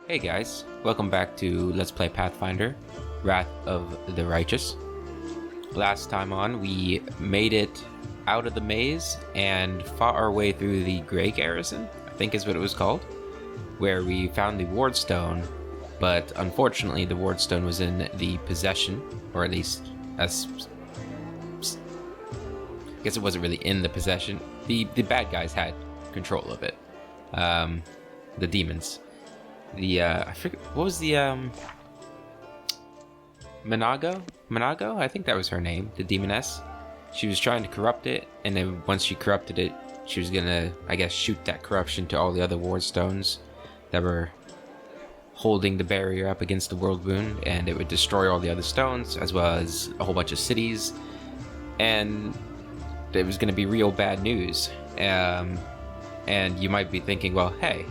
Hey guys, welcome back to Let's Play Pathfinder, Wrath of the Righteous. Last time on, we made it out of the maze and fought our way through the Grey Garrison, I think is what it was called, where we found the Wardstone, but unfortunately the Wardstone was in the possession, or at least, I guess it wasn't really in the possession. The bad guys had control of it, the demons. I forget, what was the, Manago? I think that was her name, the demoness. She was trying to corrupt it, and then once she corrupted it, she was gonna, I guess, shoot that corruption to all the other wardstones that were holding the barrier up against the world wound, and it would destroy all the other stones, as well as a whole bunch of cities, and it was gonna be real bad news. And you might be thinking, well, hey,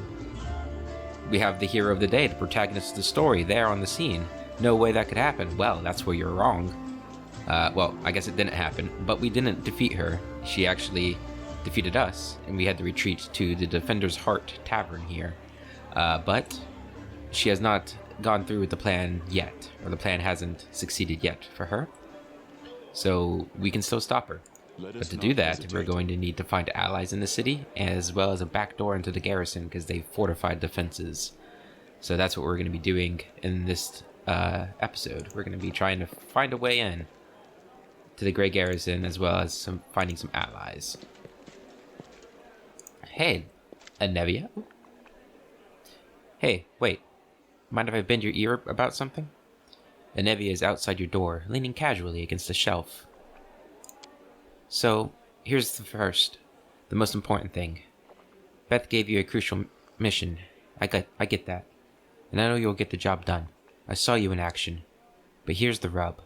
we have the hero of the day, the protagonist of the story, there on the scene. No way that could happen. Well, that's where you're wrong. Well, I guess it didn't happen, but we didn't defeat her. She actually defeated us, and we had to retreat to the Defender's Heart Tavern here. But she has not gone through with the plan yet, or the plan hasn't succeeded yet for her. So we can still stop her. But to do that, we're going to need to find allies in the city, as well as a back door into the garrison, because they fortified defenses. So that's what we're going to be doing in this episode. We're going to be trying to find a way in to the Grey Garrison, as well as finding some allies. Hey, Anevia? Hey, wait. Mind if I bend your ear about something? Anevia is outside your door, leaning casually against a shelf. So, here's the most important thing. Beth gave you a crucial mission. I get that. And I know you'll get the job done. I saw you in action. But here's the rub.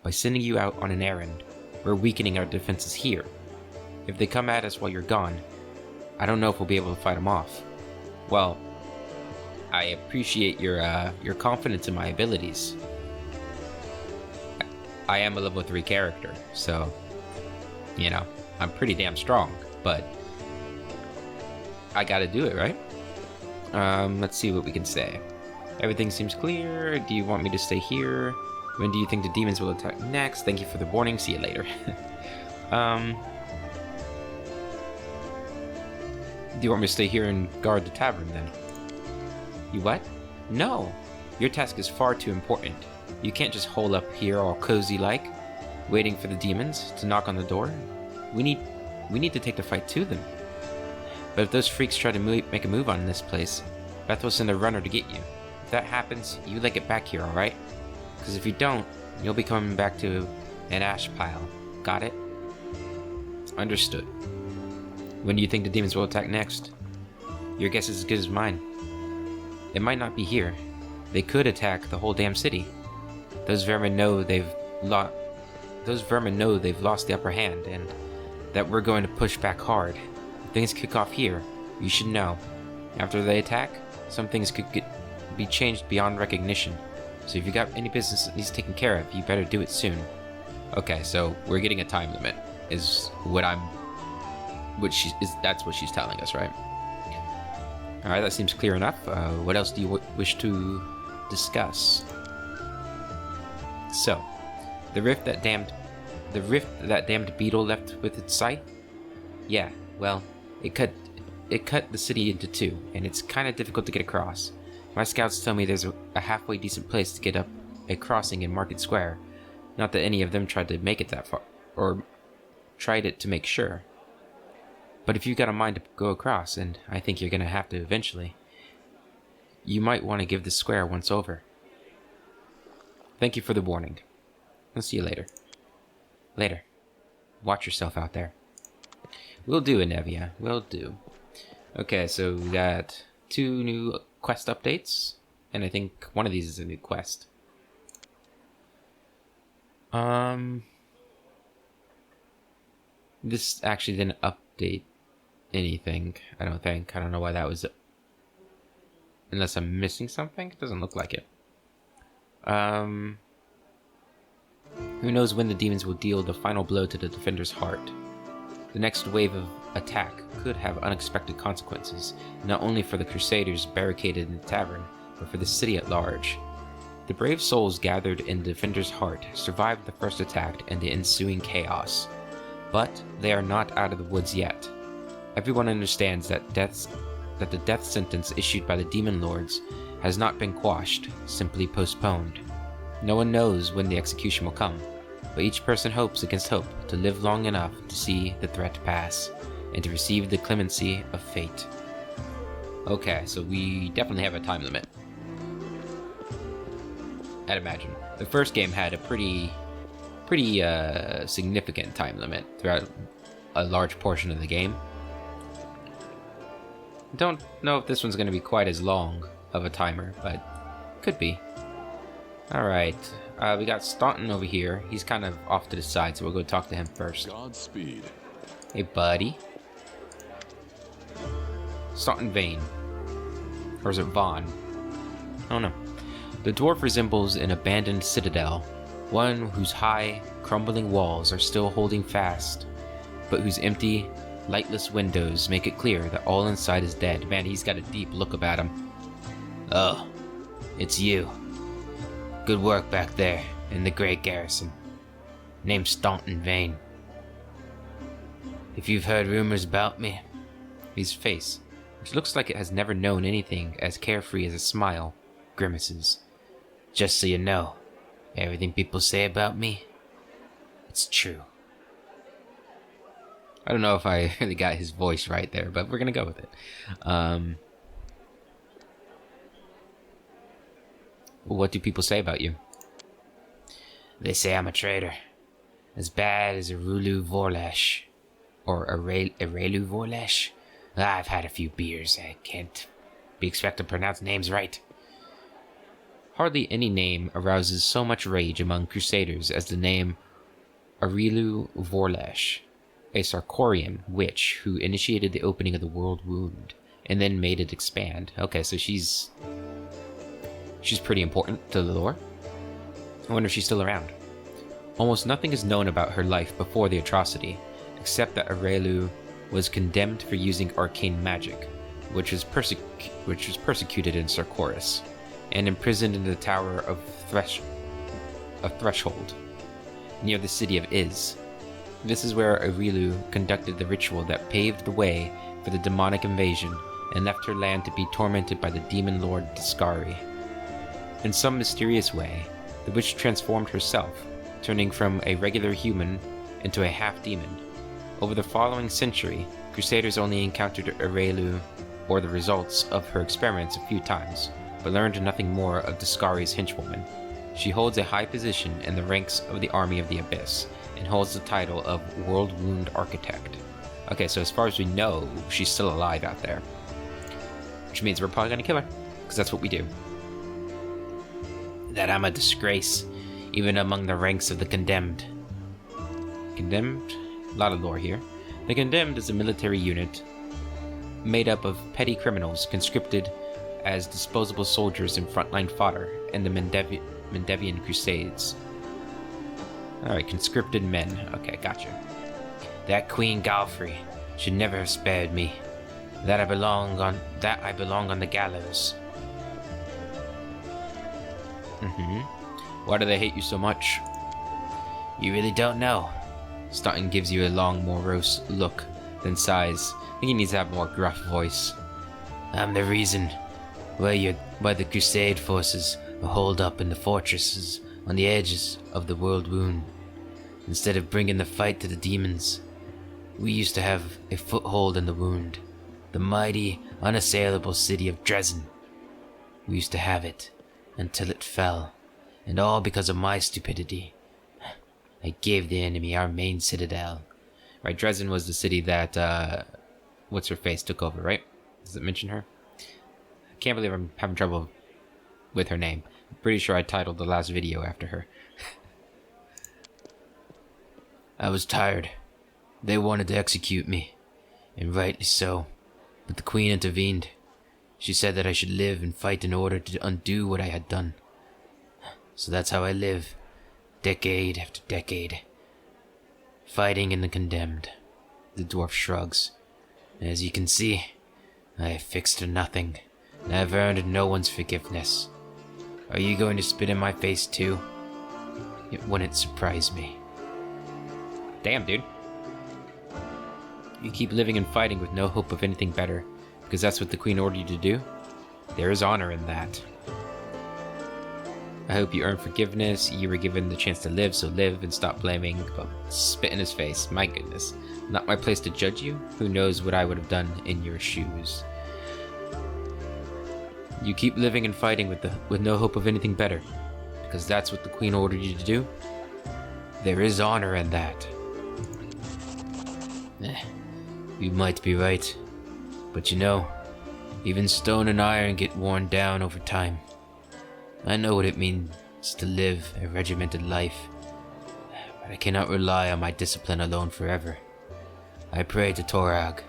By sending you out on an errand, we're weakening our defenses here. If they come at us while you're gone, I don't know if we'll be able to fight them off. Well, I appreciate your confidence in my abilities. I am a level 3 character, so you know, I'm pretty damn strong, but I gotta do it, right? Let's see what we can say. Everything seems clear. Do you want me to stay here? When do you think the demons will attack next? Thank you for the warning. See you later. Do you want me to stay here and guard the tavern then? You what? No! Your task is far too important. You can't just hole up here all cozy-like, waiting for the demons to knock on the door. We need to take the fight to them. But if those freaks try to make a move on this place, Beth will send a runner to get you. If that happens, you get back here, alright? Because if you don't, you'll be coming back to an ash pile. Got it? Understood. When do you think the demons will attack next? Your guess is as good as mine. It might not be here. They could attack the whole damn city. Those vermin know they've lost the upper hand, and that we're going to push back hard. If things kick off here, you should know. After they attack, some things could be changed beyond recognition. So if you got any business that needs taken care of, you better do it soon. Okay, so we're getting a time limit, that's what she's telling us, right? Alright, that seems clear enough. What else do you wish to discuss? So, the rift that damned beetle left with its scythe? Yeah, well, it cut the city into two, and it's kind of difficult to get across. My scouts tell me there's a halfway decent place to get up a crossing in Market Square. Not that any of them tried to make it that far, or tried it to make sure. But if you've got a mind to go across, and I think you're going to have to eventually, you might want to give the square once over. Thank you for the warning. I'll see you later. Later. Watch yourself out there. Will do, Anevia. Will do. Okay, so we got 2 new quest updates, and I think one of these is a new quest. This actually didn't update anything, I don't think. I don't know why that was... Unless I'm missing something? It doesn't look like it. Who knows when the demons will deal the final blow to the Defender's Heart. The next wave of attack could have unexpected consequences, not only for the Crusaders barricaded in the tavern, but for the city at large. The brave souls gathered in the defender's heart survived the first attack and the ensuing chaos. But they are not out of the woods yet. Everyone understands that the death sentence issued by the demon lords has not been quashed, simply postponed. No one knows when the execution will come, but each person hopes against hope to live long enough to see the threat pass, and to receive the clemency of fate. Okay, so we definitely have a time limit. I'd imagine. The first game had a pretty significant time limit throughout a large portion of the game. Don't know if this one's going to be quite as long of a timer, but could be. Alright, we got Staunton over here. He's kind of off to the side, so we'll go talk to him first. Godspeed. Hey, buddy. Staunton Vane. Or is it Vaughn? I don't know. The dwarf resembles an abandoned citadel, one whose high, crumbling walls are still holding fast, but whose empty, lightless windows make it clear that all inside is dead. Man, he's got a deep look about him. Oh, it's you. Good work back there in the great garrison. Name's Staunton Vane. If you've heard rumors about me, his face, which looks like it has never known anything as carefree as a smile, grimaces. Just so you know, everything people say about me, it's true. I don't know if I really got his voice right there, but we're gonna go with it. What do people say about you? They say I'm a traitor. As bad as Arulu Vorlash. Or Arelu Vorlash. I've had a few beers. I can't be expected to pronounce names right. Hardly any name arouses so much rage among crusaders as the name Arelu Vorlash, a Sarkorian witch who initiated the opening of the world wound and then made it expand. Okay, so she's pretty important to the lore. I wonder if she's still around. Almost nothing is known about her life before the atrocity, except that Arelu was condemned for using arcane magic, which was persecuted in Sarkoris, and imprisoned in the Tower of Threshold, near the city of Iz. This is where Arelu conducted the ritual that paved the way for the demonic invasion and left her land to be tormented by the demon lord Discari. In some mysterious way, the witch transformed herself, turning from a regular human into a half-demon. Over the following century, Crusaders only encountered Arelu or the results of her experiments a few times, but learned nothing more of Discari's henchwoman. She holds a high position in the ranks of the Army of the Abyss, and holds the title of World Wound Architect. Okay, so as far as we know, she's still alive out there. Which means we're probably gonna kill her, because that's what we do. That I'm a disgrace, even among the ranks of the Condemned. Condemned? A lot of lore here. The Condemned is a military unit made up of petty criminals conscripted as disposable soldiers in frontline fodder in the Mendevian Crusades. Alright, conscripted men. Okay, gotcha. That Queen Galfrey should never have spared me. That I belong on the gallows. Why do they hate you so much? You really don't know. Staunton gives you a long, morose look, then sighs. I think he needs to have a more gruff voice. I'm the reason why the Crusade forces are holed up in the fortresses on the edges of the world wound. Instead of bringing the fight to the demons, we used to have a foothold in the wound, the mighty, unassailable city of Dresden. We used to have it until it fell, and all because of my stupidity. I gave the enemy our main citadel. Right, Dresden was the city that, what's-her-face took over, right? Does it mention her? I can't believe I'm having trouble with her name. I'm pretty sure I titled the last video after her. I was tired. They wanted to execute me, and rightly so. But the Queen intervened. She said that I should live and fight in order to undo what I had done. So that's how I live, decade after decade. Fighting in the Condemned. The dwarf shrugs. As you can see, I have fixed to nothing. and I've earned no one's forgiveness. Are you going to spit in my face too? It wouldn't surprise me. Damn, dude. You keep living and fighting with no hope of anything better, because that's what the Queen ordered you to do? There is honor in that. I hope you earn forgiveness. You were given the chance to live, so live and stop blaming. But spit in his face. My goodness. Not my place to judge you. Who knows what I would have done in your shoes. You keep living and fighting with no hope of anything better, because that's what the Queen ordered you to do. There is honor in that. You might be right, but you know, even stone and iron get worn down over time. I know what it means to live a regimented life, but I cannot rely on my discipline alone forever. I pray to Torag,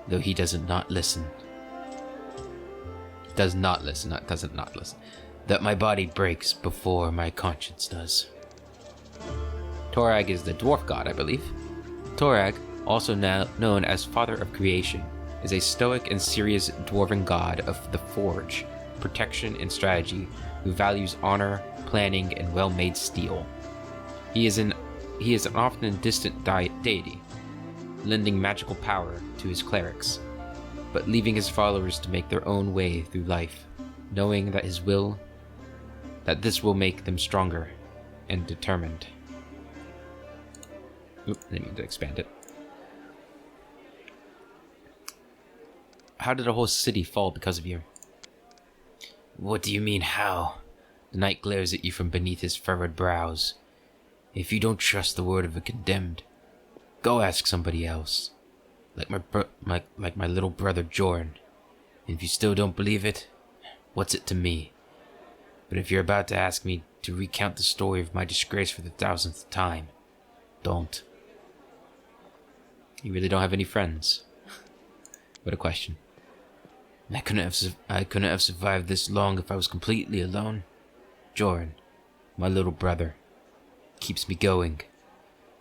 though he does not listen. Doesn't not listen, that my body breaks before my conscience does. Torag is the dwarf god, I believe. Torag, also now known as Father of Creation, is a stoic and serious dwarven god of the forge, protection, and strategy, who values honor, planning, and well-made steel. He is an often distant deity, lending magical power to his clerics, but leaving his followers to make their own way through life, knowing that this will make them stronger and determined. Oop, I didn't mean to expand it. How did a whole city fall because of you? What do you mean, how? The knight glares at you from beneath his furrowed brows. If you don't trust the word of a condemned, go ask somebody else. Like my little brother Jorn. And if you still don't believe it, what's it to me? But if you're about to ask me to recount the story of my disgrace for the 1000th time, don't. You really don't have any friends? What a question. I couldn't have survived this long if I was completely alone. Jorn, my little brother, keeps me going.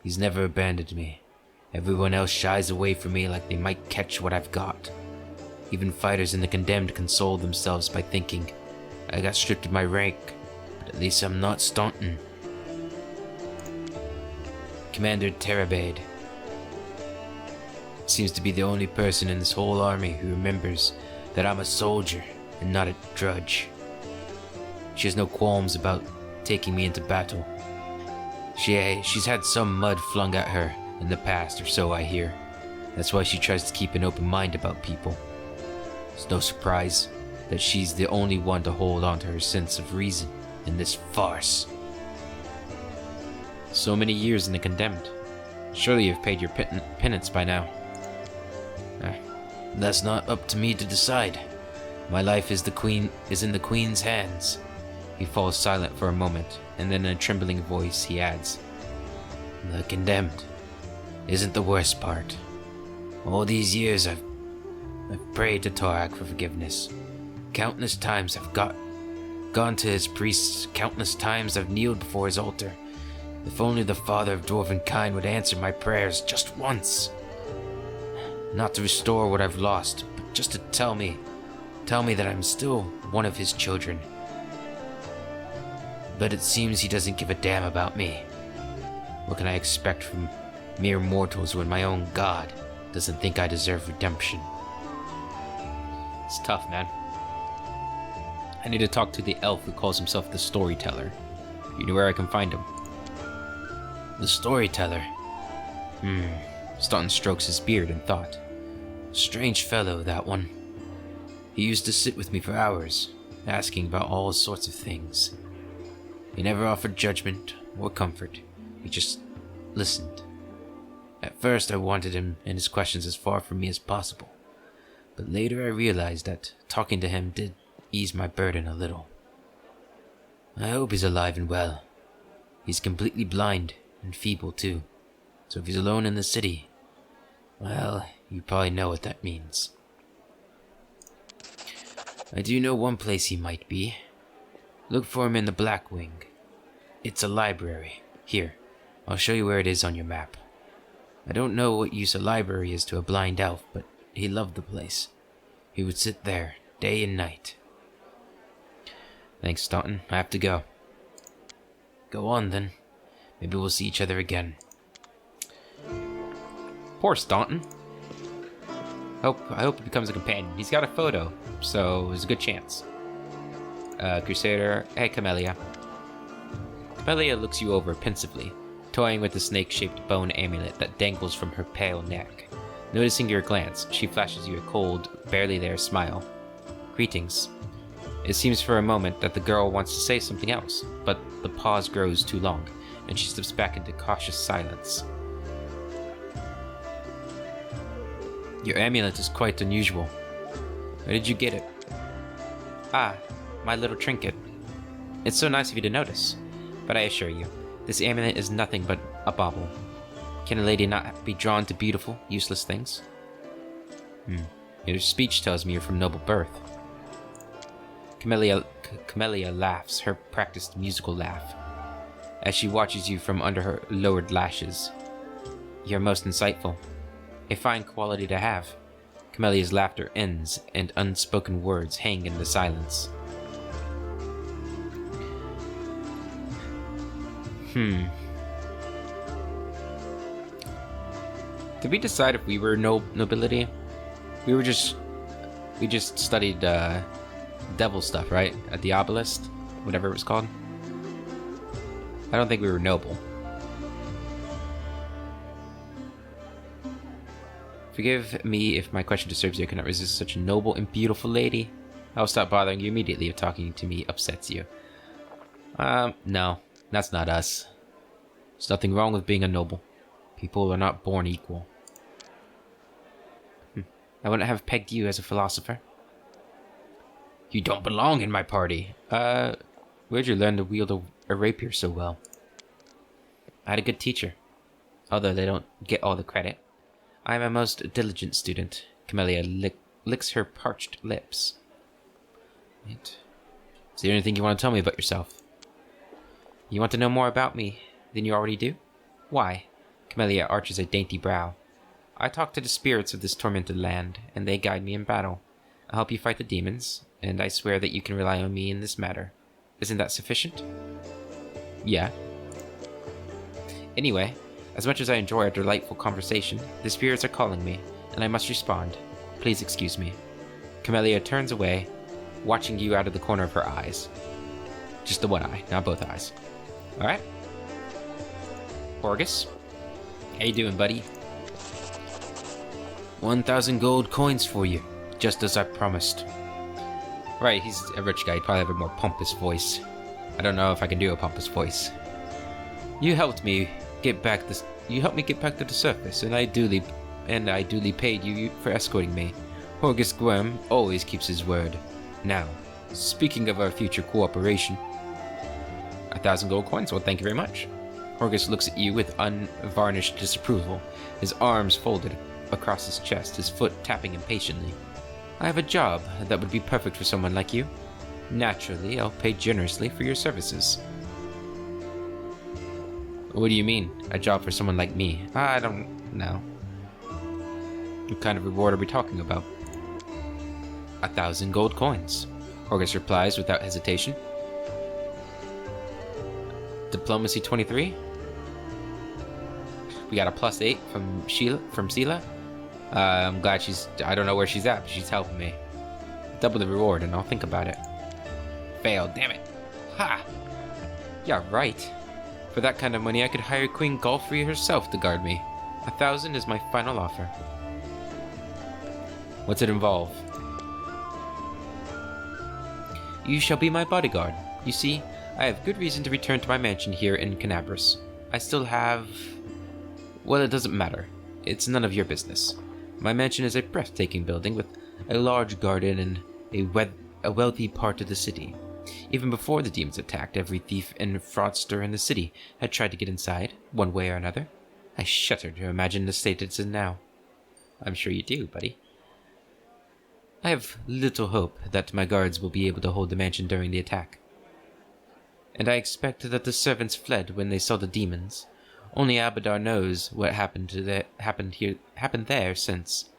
He's never abandoned me. Everyone else shies away from me like they might catch what I've got. Even fighters in the condemned console themselves by thinking, I got stripped of my rank, but at least I'm not Staunton. Commander Terabade seems to be the only person in this whole army who remembers that I'm a soldier and not a drudge. She has no qualms about taking me into battle. She's had some mud flung at her in the past, or so I hear. That's why she tries to keep an open mind about people. It's no surprise that she's the only one to hold on to her sense of reason in this farce. So many years in the condemned. Surely you've paid your penance by now. That's not up to me to decide. My life is in the Queen's hands. He falls silent for a moment, and then in a trembling voice he adds, The condemned isn't the worst part. All these years I've prayed to Torag for forgiveness. Countless times I've gone to his priests. Countless times I've kneeled before his altar. If only the Father of Dwarven kind would answer my prayers just once. Not to restore what I've lost, but just to tell me that I'm still one of his children. But it seems he doesn't give a damn about me. What can I expect from mere mortals when my own god doesn't think I deserve redemption? It's tough, man. I need to talk to the elf who calls himself the Storyteller. You know where I can find him? The Storyteller? Staunton strokes his beard in thought. Strange fellow, that one. He used to sit with me for hours, asking about all sorts of things. He never offered judgment or comfort. He just listened. At first I wanted him and his questions as far from me as possible, but later I realized that talking to him did ease my burden a little. I hope he's alive and well. He's completely blind and feeble too, so if he's alone in the city, well, you probably know what that means. I do know one place he might be. Look for him in the Black Wing. It's a library. Here, I'll show you where it is on your map. I don't know what use a library is to a blind elf, but he loved the place. He would sit there, day and night. Thanks, Staunton. I have to go. Go on, then. Maybe we'll see each other again. Poor Staunton. I hope he becomes a companion. He's got a photo, so there's a good chance. Crusader. Hey, Camellia. Camellia looks you over pensively, toying with the snake-shaped bone amulet that dangles from her pale neck. Noticing your glance, she flashes you a cold, barely there smile. Greetings. It seems for a moment that the girl wants to say something else, but the pause grows too long, and she slips back into cautious silence. Your amulet is quite unusual. Where did you get it? Ah, my little trinket. It's so nice of you to notice, but I assure you, this amulet is nothing but a bauble. Can a lady not be drawn to beautiful, useless things? Your speech tells me you're from noble birth. Camellia laughs, her practiced musical laugh, as she watches you from under her lowered lashes. You're most insightful. A fine quality to have. Camellia's laughter ends, and unspoken words hang in the silence. Did we decide if we were nobility? We just studied devil stuff, right? A diabolist, whatever it was called. I don't think we were noble. Forgive me if my question disturbs you. I cannot resist such a noble and beautiful lady. I will stop bothering you immediately if talking to me upsets you. No, that's not us. There's nothing wrong with being a noble. People are not born equal. I wouldn't have pegged you as a philosopher. You don't belong in my party. Where'd you learn to wield a rapier so well? I had a good teacher, although they don't get all the credit. I am a most diligent student. Camellia licks her parched lips. Right. Is there anything you want to tell me about yourself? You want to know more about me than you already do? Why? Camellia arches a dainty brow. I talk to the spirits of this tormented land, and they guide me in battle. I'll help you fight the demons, and I swear that you can rely on me in this matter. Isn't that sufficient? Yeah. Anyway, as much as I enjoy our delightful conversation, the spirits are calling me, and I must respond. Please excuse me. Camellia turns away, watching you out of the corner of her eyes. Just the one eye, not both eyes. Alright. Horgus. How you doing, buddy? 1,000 gold coins for you, just as I promised. Right, he's a rich guy. He'd probably have a more pompous voice. I don't know if I can do a pompous voice. You helped me get back to the surface, and I duly paid you for escorting me. Horgus Gwem always keeps his word. Now, speaking of our future cooperation, 1,000 gold coins. Well, thank you very much. Horgus looks at you with unvarnished disapproval, his arms folded across his chest, his foot tapping impatiently. I have a job that would be perfect for someone like you. Naturally, I'll pay generously for your services. What do you mean, a job for someone like me? I don't know. What kind of reward are we talking about? 1,000 gold coins, Horgus replies without hesitation. Diplomacy 23. We got a +8 from Sela. I'm glad I don't know where she's at, but she's helping me. Double the reward and I'll think about it. Failed, damn it. Ha! Yeah, right. For that kind of money, I could hire Queen Golfrey herself to guard me. 1,000 is my final offer. What's it involve? You shall be my bodyguard. You see, I have good reason to return to my mansion here in Canabras. I still have... Well, it doesn't matter. It's none of your business. My mansion is a breathtaking building with a large garden and a wealthy part of the city. Even before the demons attacked, every thief and fraudster in the city had tried to get inside, one way or another. I shudder to imagine the state it's in now. I'm sure you do, buddy. I have little hope that my guards will be able to hold the mansion during the attack. And I expect that the servants fled when they saw the demons. Only Abadar knows what happened there since.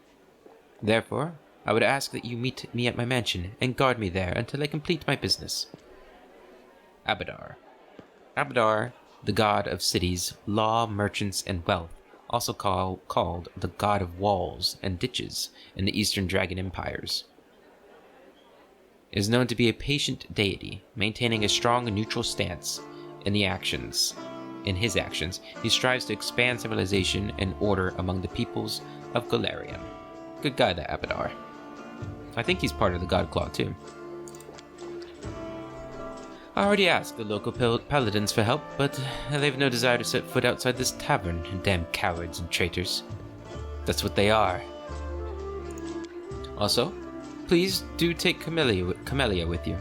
Therefore, I would ask that you meet me at my mansion and guard me there until I complete my business. Abadar. Abadar, the god of cities, law, merchants, and wealth, also called the god of walls and ditches in the Eastern Dragon Empires, is known to be a patient deity, maintaining a strong and neutral stance in his actions. He strives to expand civilization and order among the peoples of Golarion. Good guy, that Abadar. I think he's part of the God Claw, too. I already asked the local paladins for help, but they've no desire to set foot outside this tavern, damn cowards and traitors. That's what they are. Also, please do take Camellia with you.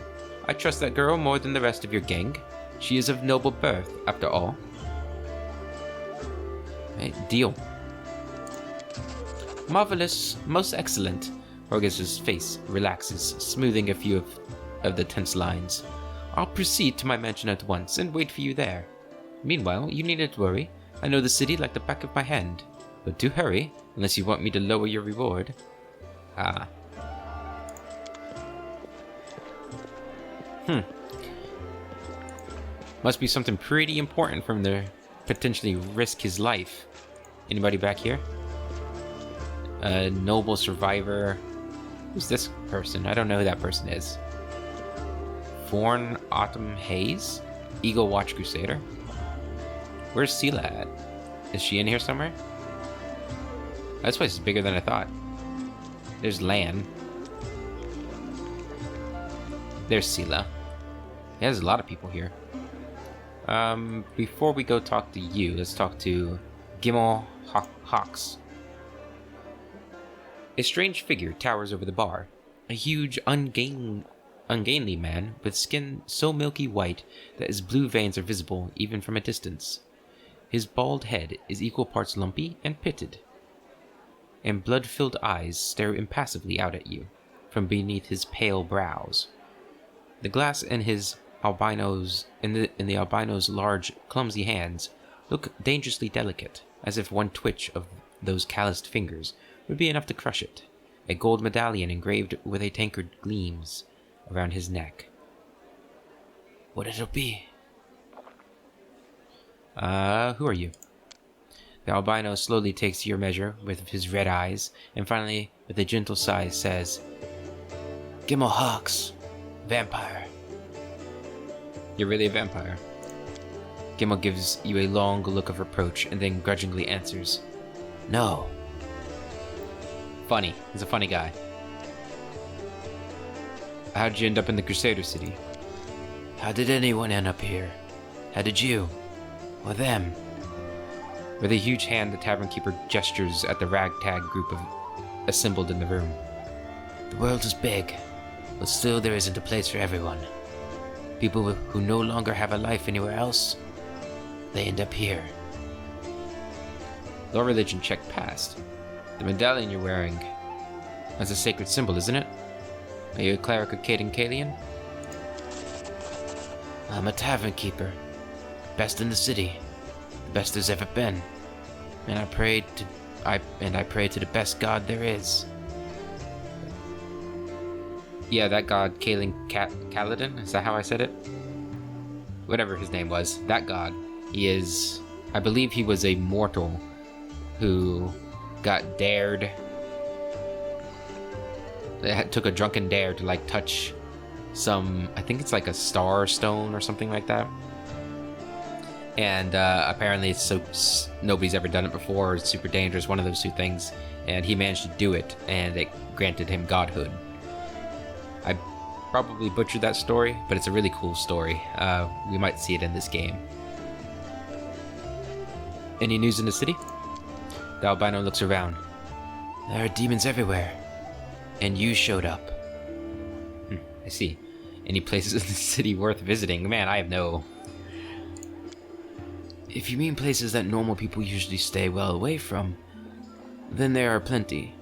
I trust that girl more than the rest of your gang. She is of noble birth, after all. Right, deal. Marvelous, most excellent. Orgus's face relaxes, smoothing a few of the tense lines. I'll proceed to my mansion at once and wait for you there. Meanwhile, you needn't worry. I know the city like the back of my hand. But do hurry, unless you want me to lower your reward. Ah. Must be something pretty important for him to potentially risk his life. Anybody back here? A noble survivor. Who's this person? I don't know who that person is. Forn Autumn Haze? Eagle Watch Crusader? Where's Sela at? Is she in here somewhere? This place is bigger than I thought. There's Lan. There's Sela. Yeah, there's a lot of people here. Before we go talk to you, let's talk to Gimel Hawks. A strange figure towers over the bar. A huge, ungainly man with skin so milky white that his blue veins are visible even from a distance. His bald head is equal parts lumpy and pitted, and blood-filled eyes stare impassively out at you from beneath his pale brows. The glass in the albino's large, clumsy hands look dangerously delicate, as if one twitch of those calloused fingers would be enough to crush it. A gold medallion engraved with a tankard gleams around his neck. What it'll be? Who are you? The albino slowly takes your measure with his red eyes, and finally, with a gentle sigh, says, Gimel Hawks, vampire. You're really a vampire. Gimel gives you a long look of reproach, and then grudgingly answers, No. Funny. He's a funny guy. How'd you end up in the Crusader City? How did anyone end up here? How did you? Or them? With a huge hand, the tavern keeper gestures at the ragtag group assembled in the room. The world is big, but still there isn't a place for everyone. People who no longer have a life anywhere else, they end up here. Law religion check passed. The medallion you're wearing, that's a sacred symbol, isn't it? Are you a cleric of Caden Kalian? I'm a tavern keeper. Best in the city. The best there's ever been. And I pray to the best god there is. Yeah, that god, Kaladin, is that how I said it? Whatever his name was, that god. He is, I believe he was a mortal who got dared, took a drunken dare to like touch some, I think it's like a star stone or something like that. And apparently it's so nobody's ever done it before, it's super dangerous, one of those two things. And he managed to do it, and it granted him godhood. I probably butchered that story, but it's a really cool story. We might see it in this game. Any news in the city? The albino looks around. There are demons everywhere. And you showed up. I see. Any places in the city worth visiting? Man, I have no... If you mean places that normal people usually stay well away from, then there are plenty.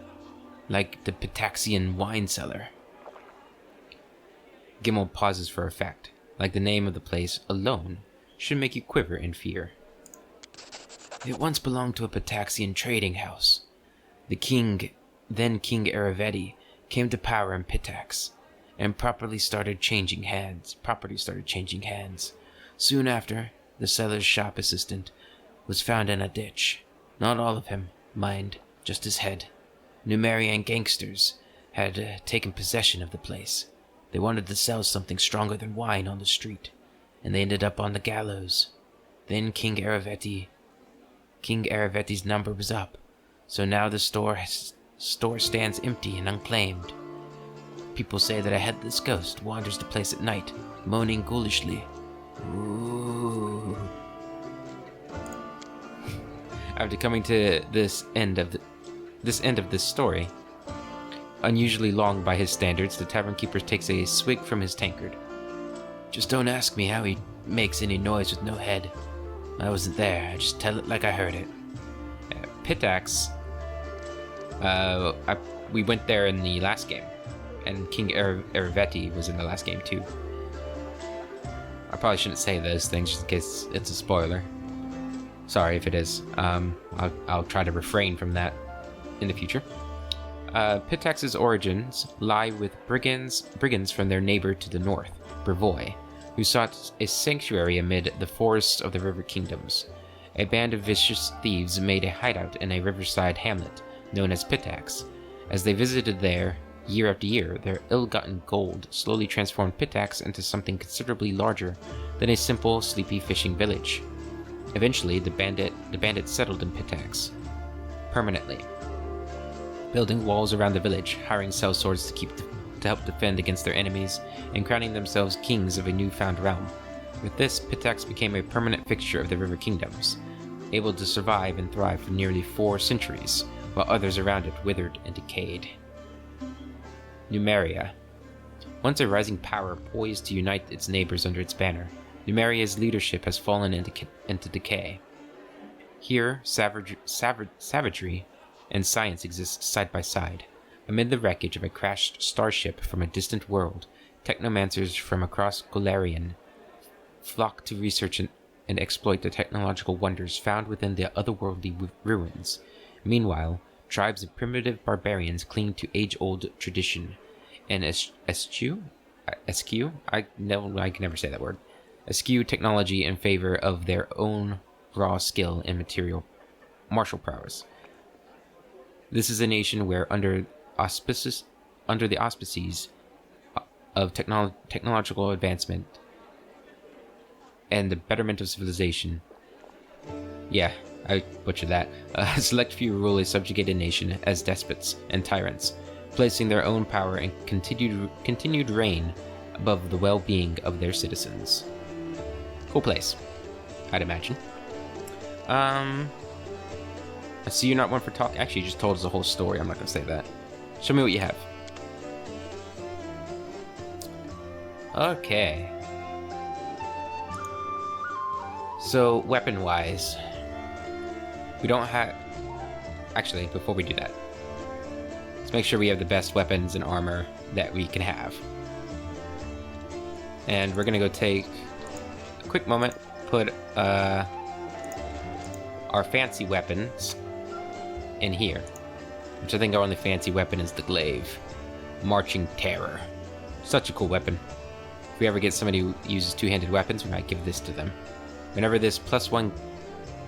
Like the Pitaxian wine cellar. Gimel pauses for effect. Like the name of the place alone should make you quiver in fear. It once belonged to a Pitaxian trading house. The king, then King Eraveti, came to power in Pitax, and property started changing hands. Soon after, the seller's shop assistant was found in a ditch. Not all of him, mind, just his head. Numerian gangsters had taken possession of the place. They wanted to sell something stronger than wine on the street, and they ended up on the gallows. Then King Aravetti's number was up, so now the store stands empty and unclaimed. People say that a headless ghost wanders the place at night, moaning ghoulishly. Ooh. After coming to this end of this story, unusually long by his standards, the tavern keeper takes a swig from his tankard. Just don't ask me how he makes any noise with no head. I wasn't there, I just tell it like I heard it. Pitax, we went there in the last game, and King Aravetti was in the last game too. I probably shouldn't say those things just in case it's a spoiler. Sorry if it is. I'll try to refrain from that in the future. Pitax's origins lie with brigands from their neighbor to the north, Brevoy, who sought a sanctuary amid the forests of the River Kingdoms. A band of vicious thieves made a hideout in a riverside hamlet known as Pitax. As they visited there year after year, their ill-gotten gold slowly transformed Pitax into something considerably larger than a simple, sleepy fishing village. Eventually, the bandits settled in Pitax permanently, building walls around the village, hiring sellswords to help defend against their enemies, and crowning themselves kings of a newfound realm. With this, Pitax became a permanent fixture of the River Kingdoms, able to survive and thrive for nearly 4 centuries, while others around it withered and decayed. Numeria. Once a rising power poised to unite its neighbors under its banner, Numeria's leadership has fallen into decay. Here, savagery and science exist side by side. Amid the wreckage of a crashed starship from a distant world, technomancers from across Golarion flock to research and exploit the technological wonders found within the otherworldly ruins. Meanwhile, tribes of primitive barbarians cling to age-old tradition and eschew technology in favor of their own raw skill and martial prowess. This is a nation where, under the auspices of technological advancement and the betterment of civilization, yeah, I butchered that, a select few rule a subjugated nation as despots and tyrants, placing their own power and continued reign above the well-being of their citizens. Cool place, I'd imagine. I see you're not one for talk. Actually, you just told us the whole story. I'm not going to say that. Show me what you have. Okay. So, weapon-wise, we don't have... Actually, before we do that, let's make sure we have the best weapons and armor that we can have. And we're going to go take a quick moment, put our fancy weapons in here, which I think our only fancy weapon is the glaive. Marching Terror. Such a cool weapon. If we ever get somebody who uses two-handed weapons, we might give this to them. Whenever this +1...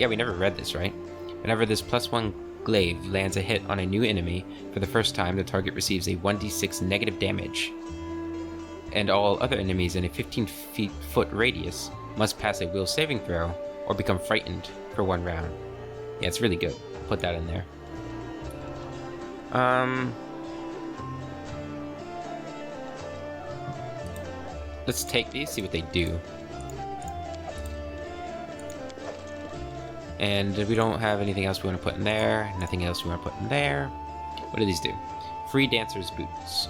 Yeah, we never read this, right? Whenever this +1 glaive lands a hit on a new enemy for the first time, the target receives a 1d6 negative damage. And all other enemies in a 15-foot radius must pass a will saving throw or become frightened for 1 round. Yeah, it's really good. Put that in there. Let's take these, see what they do. And we don't have anything else we want to put in there. Nothing else we want to put in there. What do these do? Free Dancer's Boots.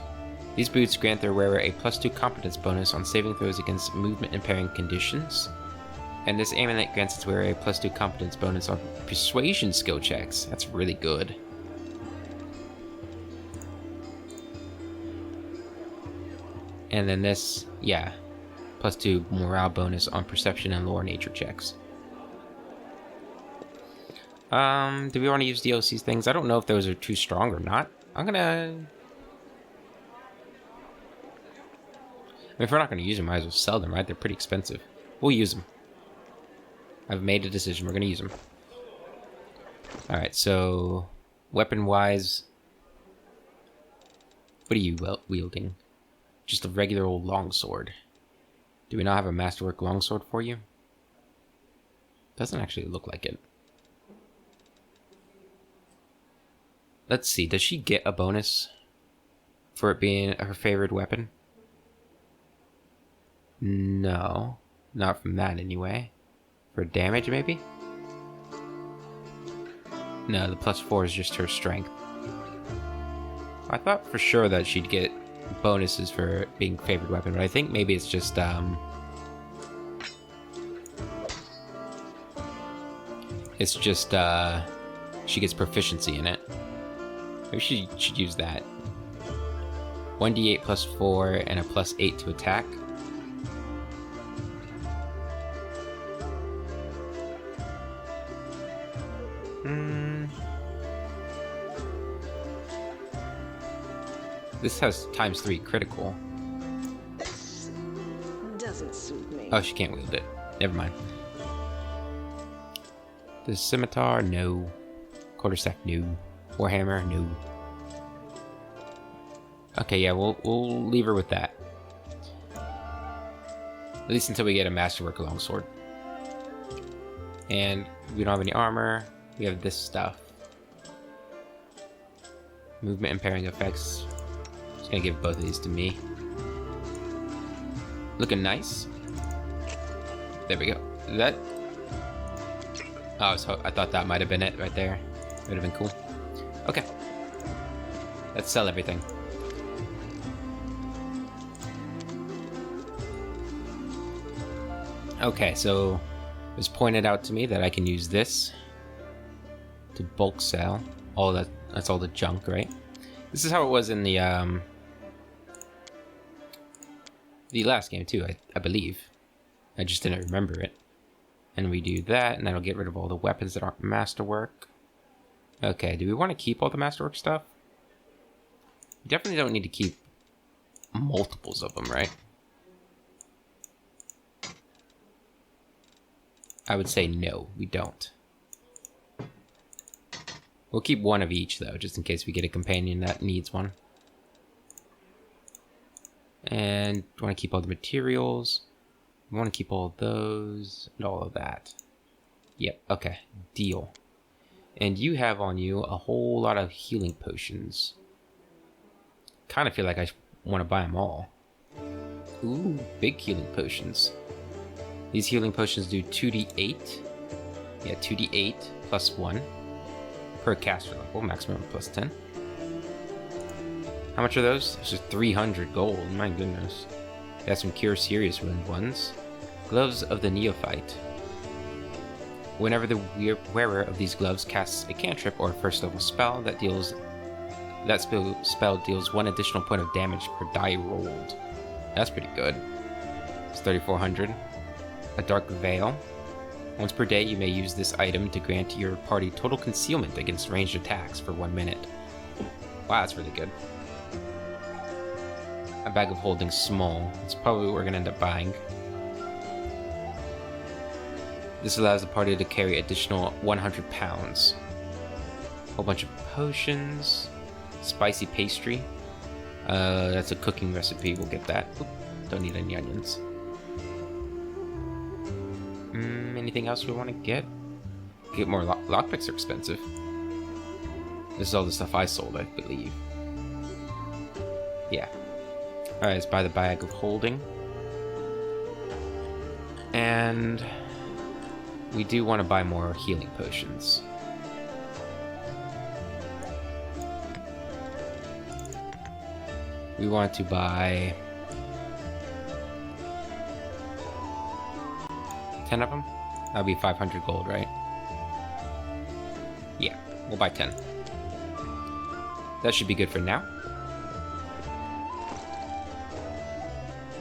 These boots grant their wearer a +2 competence bonus on saving throws against movement impairing conditions. And this amulet grants its wearer a +2 competence bonus on persuasion skill checks. That's really good. And then this, yeah, +2 morale bonus on perception and lore nature checks. Do we want to use DLC's things? I don't know if those are too strong or not. I'm gonna if we're not going to use them, might as well sell them, right? They're pretty expensive. We'll use them. I've made a decision. We're going to use them. Alright, so... weapon-wise... what are you wielding? Just a regular old longsword. Do we not have a masterwork longsword for you? Doesn't actually look like it. Let's see, does she get a bonus for it being her favorite weapon? No, not from that anyway. For damage, maybe? No, the +4 is just her strength. I thought for sure that she'd get bonuses for being favorite weapon, but I think maybe it's just, she gets proficiency in it. Maybe she should use that. 1d8 +4 and a +8 to attack. This has ×3 critical. Doesn't suit me. Oh, she can't wield it. Never mind. The scimitar, no. Quarterstaff, no. Warhammer, no. Okay, yeah, we'll leave her with that. At least until we get a masterwork longsword. And we don't have any armor. We have this stuff. Movement impairing effects. Just gonna give both of these to me. Looking nice. There we go. Is that? Oh, so I thought that might have been it right there. Would have been cool. Okay. Let's sell everything. Okay, so it was pointed out to me that I can use this to bulk sell. All that's all the junk, right? This is how it was in the last game too, I believe. I just didn't remember it. And we do that, and that'll get rid of all the weapons that aren't masterwork. Okay, do we want to keep all the masterwork stuff? We definitely don't need to keep multiples of them, right? I would say no, we don't. We'll keep one of each, though, just in case we get a companion that needs one. And we want to keep all the materials. We want to keep all of those and all of that. Yep, okay, deal. And you have on you a whole lot of healing potions. Kind of feel like I want to buy them all. Ooh, big healing potions. These healing potions do 2d8. Yeah, 2d8 +1 per caster level, maximum +10. How much are those? This is 300 gold, my goodness. Got some Cure Serious Wound ones. Gloves of the Neophyte. Whenever the wearer of these gloves casts a cantrip or a first level spell, that spell deals 1 additional point of damage per die rolled. That's pretty good. It's 3,400. A Dark Veil. Once per day, you may use this item to grant your party total concealment against ranged attacks for 1 minute. Wow, that's really good. A Bag of Holding Small. It's probably what we're going to end up buying. This allows the party to carry additional 100 pounds. Whole bunch of potions. Spicy pastry. That's a cooking recipe. We'll get that. Oop, don't need any onions. Anything else we want to get? Get more lockpicks are expensive. This is all the stuff I sold, I believe. Yeah. Alright, let's buy the Bag of Holding. And we do want to buy more healing potions. We want to buy 10 of them? That'll be 500 gold, right? Yeah, we'll buy 10. That should be good for now.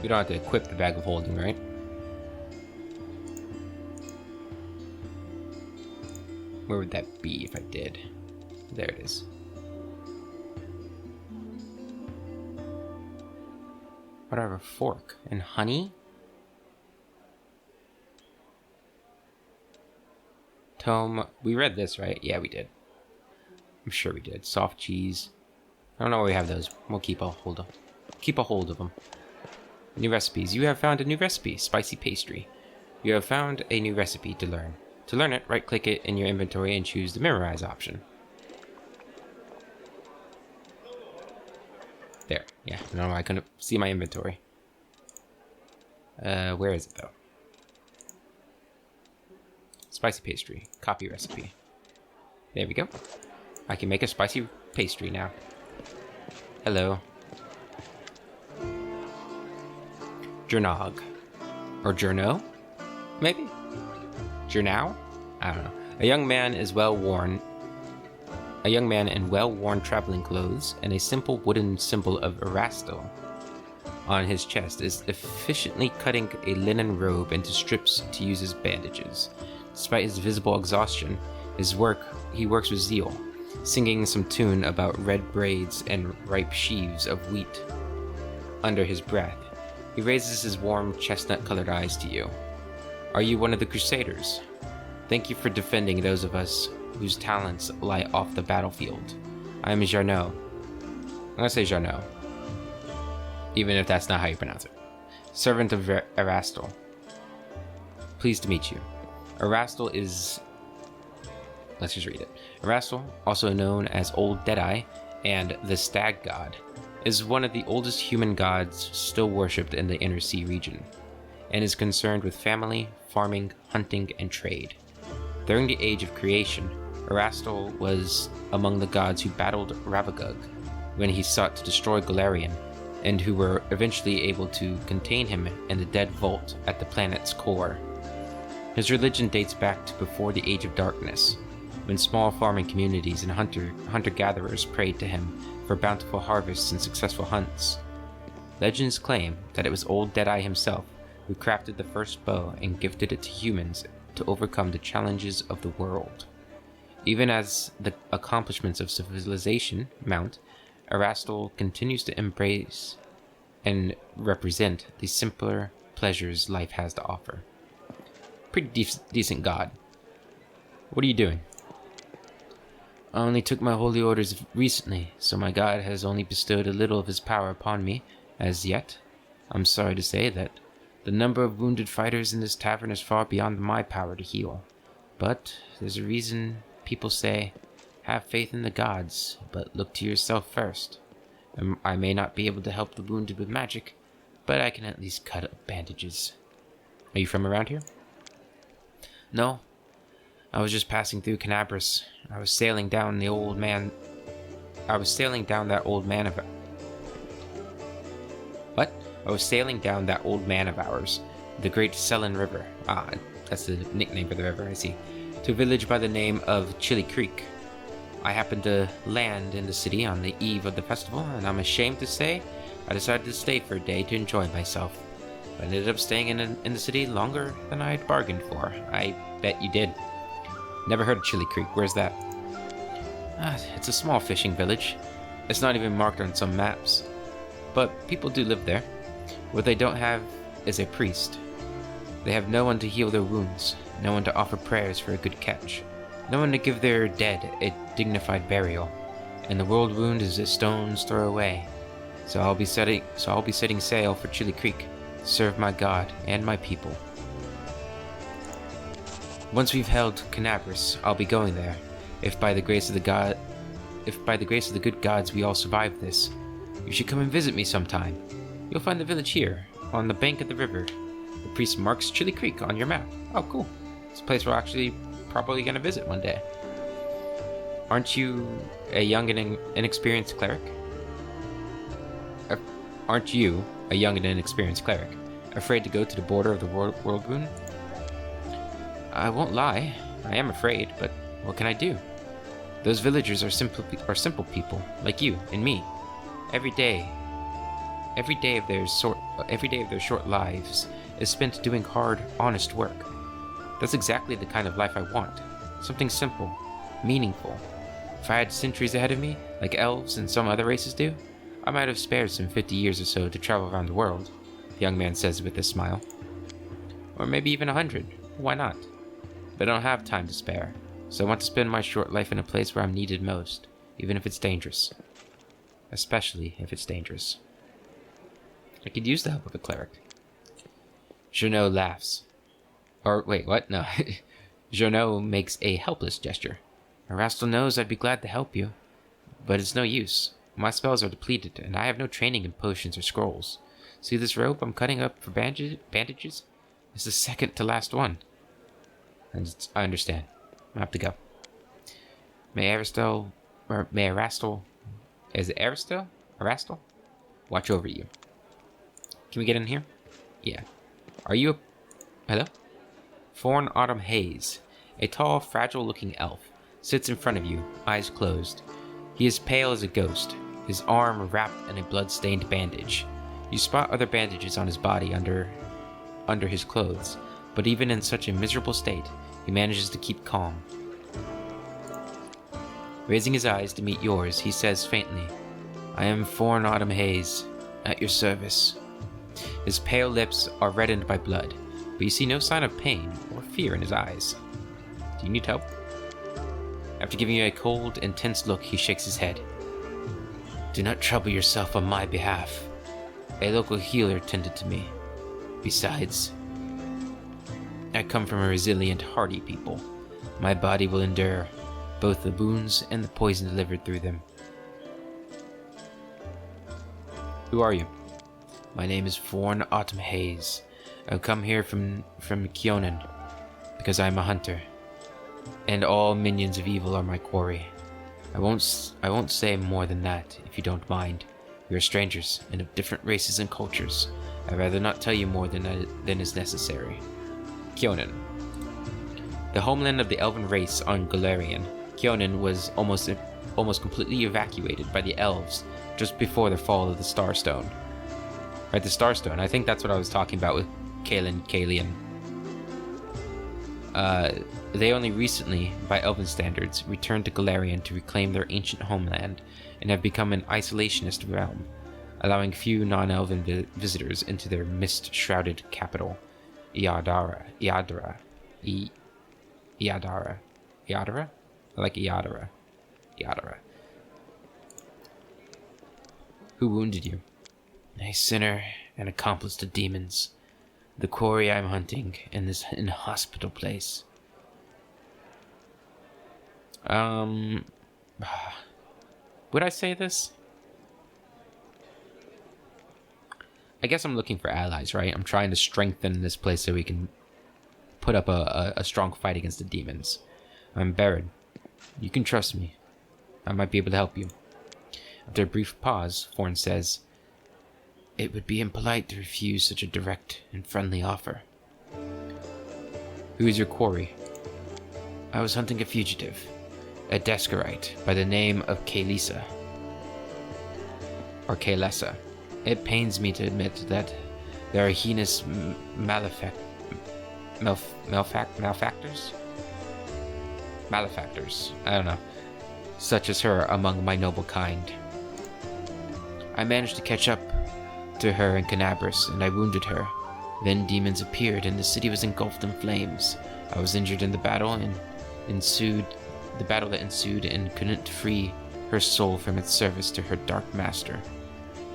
We don't have to equip the Bag of Holding, right? Where would that be if I did? There it is. Whatever, fork. And honey? Tome. We read this, right? Yeah, we did. I'm sure we did. Soft cheese. I don't know where we have those. We'll keep a hold of them. New recipes. You have found a new recipe. Spicy pastry. You have found a new recipe to learn. To learn it, right-click it in your inventory and choose the memorize option. There. Yeah, no, I couldn't see my inventory. Where is it, though? Spicy pastry. Copy recipe. There we go. I can make a spicy pastry now. Hello. Jernog. Or Jerno? Maybe? Jernow? I don't know. A young man in well-worn traveling clothes and a simple wooden symbol of Erastil on his chest is efficiently cutting a linen robe into strips to use as bandages. Despite his visible exhaustion, he works with zeal, singing some tune about red braids and ripe sheaves of wheat under his breath. He raises his warm chestnut-colored eyes to you. Are you one of the Crusaders? Thank you for defending those of us whose talents lie off the battlefield. I am Jarno. I'm gonna say Jarno, even if that's not how you pronounce it. Servant of Erastil. Pleased to meet you. Erastil is... Let's just read it. Erastil, also known as Old Deadeye and the Stag God, is one of the oldest human gods still worshipped in the Inner Sea region, and is concerned with family, farming, hunting, and trade. During the Age of Creation, Erastil was among the gods who battled Ravagug when he sought to destroy Golarion, and who were eventually able to contain him in the Dead Vault at the planet's core. His religion dates back to before the Age of Darkness, when small farming communities and hunter-gatherers prayed to him for bountiful harvests and successful hunts. Legends claim that it was Old Deadeye himself who crafted the first bow and gifted it to humans to overcome the challenges of the world. Even as the accomplishments of civilization mount, Erastil continues to embrace and represent the simpler pleasures life has to offer. Pretty decent god. What are you doing? I only took my holy orders recently, so my god has only bestowed a little of his power upon me as yet. I'm sorry to say that the number of wounded fighters in this tavern is far beyond my power to heal. But there's a reason people say, have faith in the gods, but look to yourself first. I may not be able to help the wounded with magic, but I can at least cut up bandages. Are you from around here? No. I was just passing through Canabris. I was sailing down that old man of... What? I was sailing down that old man of ours, the Great Selin River. Ah, that's the nickname for the river, I see. To a village by the name of Chili Creek. I happened to land in the city on the eve of the festival, and I'm ashamed to say I decided to stay for a day to enjoy myself. I ended up staying in the city longer than I had bargained for. I bet you did. Never heard of Chili Creek. Where's that? It's a small fishing village. It's not even marked on some maps. But people do live there. What they don't have is a priest. They have no one to heal their wounds, no one to offer prayers for a good catch, no one to give their dead a dignified burial, and the world wound is a stone's throw away. So I'll be setting sail for Chili Creek to serve my god and my people. Once we've held Canabris, I'll be going there. If by the grace of the good gods we all survive this, you should come and visit me sometime. You'll find the village here, on the bank of the river. The priest marks Chili Creek on your map. Oh, cool. It's a place we're actually probably going to visit one day. Aren't you a young and inexperienced cleric? Afraid to go to the border of the world wound? I won't lie. I am afraid, but what can I do? Those villagers are simple people, like you and me. Every day of their short lives is spent doing hard, honest work. That's exactly the kind of life I want. Something simple, meaningful. If I had centuries ahead of me, like elves and some other races do, I might have spared some 50 years or so to travel around the world, the young man says with a smile. Or maybe even 100. Why not? But I don't have time to spare, so I want to spend my short life in a place where I'm needed most, even if it's dangerous. Especially if it's dangerous. I could use the help of a cleric. Jeannot laughs. Or, wait, what? No. Jeannot makes a helpless gesture. Erastil knows I'd be glad to help you, but it's no use. My spells are depleted, and I have no training in potions or scrolls. See this rope I'm cutting up for bandages? It's the second to last one. And I understand. I have to go. May Erastil... Is it Erastil? Erastil? Watch over you. Can we get in here? Yeah. Are you a... Hello? Forn Autumn Haze, a tall, fragile-looking elf, sits in front of you, eyes closed. He is pale as a ghost, his arm wrapped in a blood-stained bandage. You spot other bandages on his body under his clothes, but even in such a miserable state, he manages to keep calm. Raising his eyes to meet yours, he says faintly, I am Forn Autumn Haze, at your service. His pale lips are reddened by blood, but you see no sign of pain or fear in his eyes. Do you need help? After giving you a cold, intense look, he shakes his head. Do not trouble yourself on my behalf. A local healer tended to me. Besides, I come from a resilient, hardy people. My body will endure both the wounds and the poison delivered through them. Who are you? My name is Forn Autumn Haze. I've come here from Kyonin, because I am a hunter, and all minions of evil are my quarry. I won't say more than that, if you don't mind. We are strangers, and of different races and cultures. I'd rather not tell you more than is necessary. Kyonin. The homeland of the elven race on Golarion, Kyonin was almost completely evacuated by the elves just before the fall of the Starstone. Right, the Starstone. I think that's what I was talking about with Kalian. They only recently, by elven standards, returned to Golarion to reclaim their ancient homeland and have become an isolationist realm, allowing few non-elven visitors into their mist-shrouded capital, Iadara. I like Iadara. Who wounded you? A sinner, an accomplice to demons. The quarry I'm hunting in this inhospitable place. Would I say this? I guess I'm looking for allies, right? I'm trying to strengthen this place so we can put up a strong fight against the demons. I'm Baron. You can trust me. I might be able to help you. After a brief pause, Forn says, It would be impolite to refuse such a direct and friendly offer. Who is your quarry? I was hunting a fugitive, a Descarite by the name of Kaelisa. Or Kaelessa. It pains me to admit that there are heinous malefactors? Malefactors, I don't know. Such as her among my noble kind. I managed to catch up to her in Canabris, and I wounded her. Then demons appeared, and the city was engulfed in flames. I was injured in the battle that ensued, and couldn't free her soul from its service to her dark master.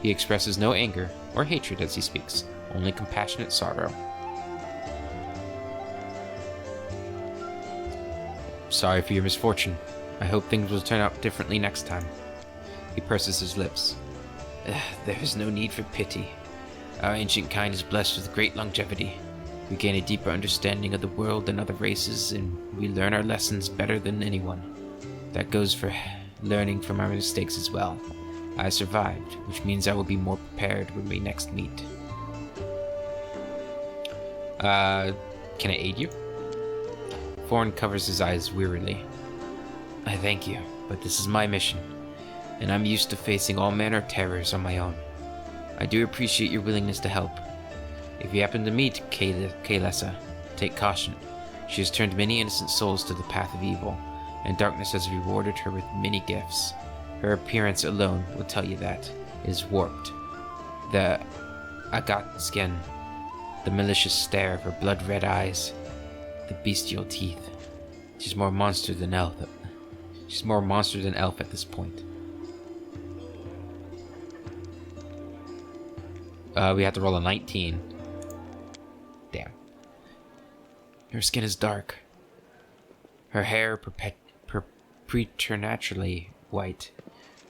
He expresses no anger or hatred as he speaks, only compassionate sorrow. Sorry for your misfortune. I hope things will turn out differently next time. He purses his lips. There is no need for pity. Our ancient kind is blessed with great longevity. We gain a deeper understanding of the world than other races, and we learn our lessons better than anyone. That goes for learning from our mistakes as well. I survived, which means I will be more prepared when we next meet. Can I aid you? Forn covers his eyes wearily. I thank you, but this is my mission, and I'm used to facing all manner of terrors on my own. I do appreciate your willingness to help. If you happen to meet Kaelessa, take caution. She has turned many innocent souls to the path of evil, and darkness has rewarded her with many gifts. Her appearance alone will tell you that. is warped. The agate skin, the malicious stare of her blood-red eyes, the bestial teeth. She's more monster than elf. She's more monster than elf at this point. We have to roll a 19. Damn. Her skin is dark. Her hair preternaturally white.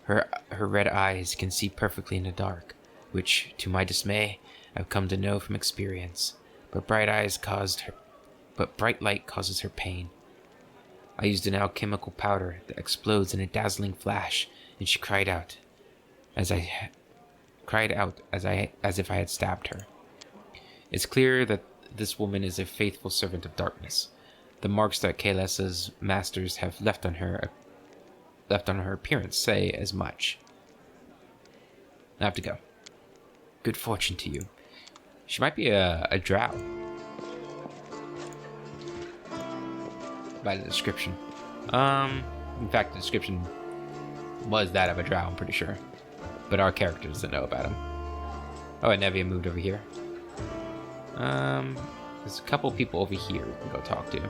Her red eyes can see perfectly in the dark, which, to my dismay, I've come to know from experience. But bright light causes her pain. I used an alchemical powder that explodes in a dazzling flash, and she cried out as if I had stabbed her. It's clear that this woman is a faithful servant of darkness. The marks that Kalesa's masters have left on her appearance say as much. I have to go. Good fortune to you. She might be a drow. By the description. In fact, the description was that of a drow, I'm pretty sure. But our character doesn't know about him. Oh, and Nevia moved over here. There's a couple people over here we can go talk to.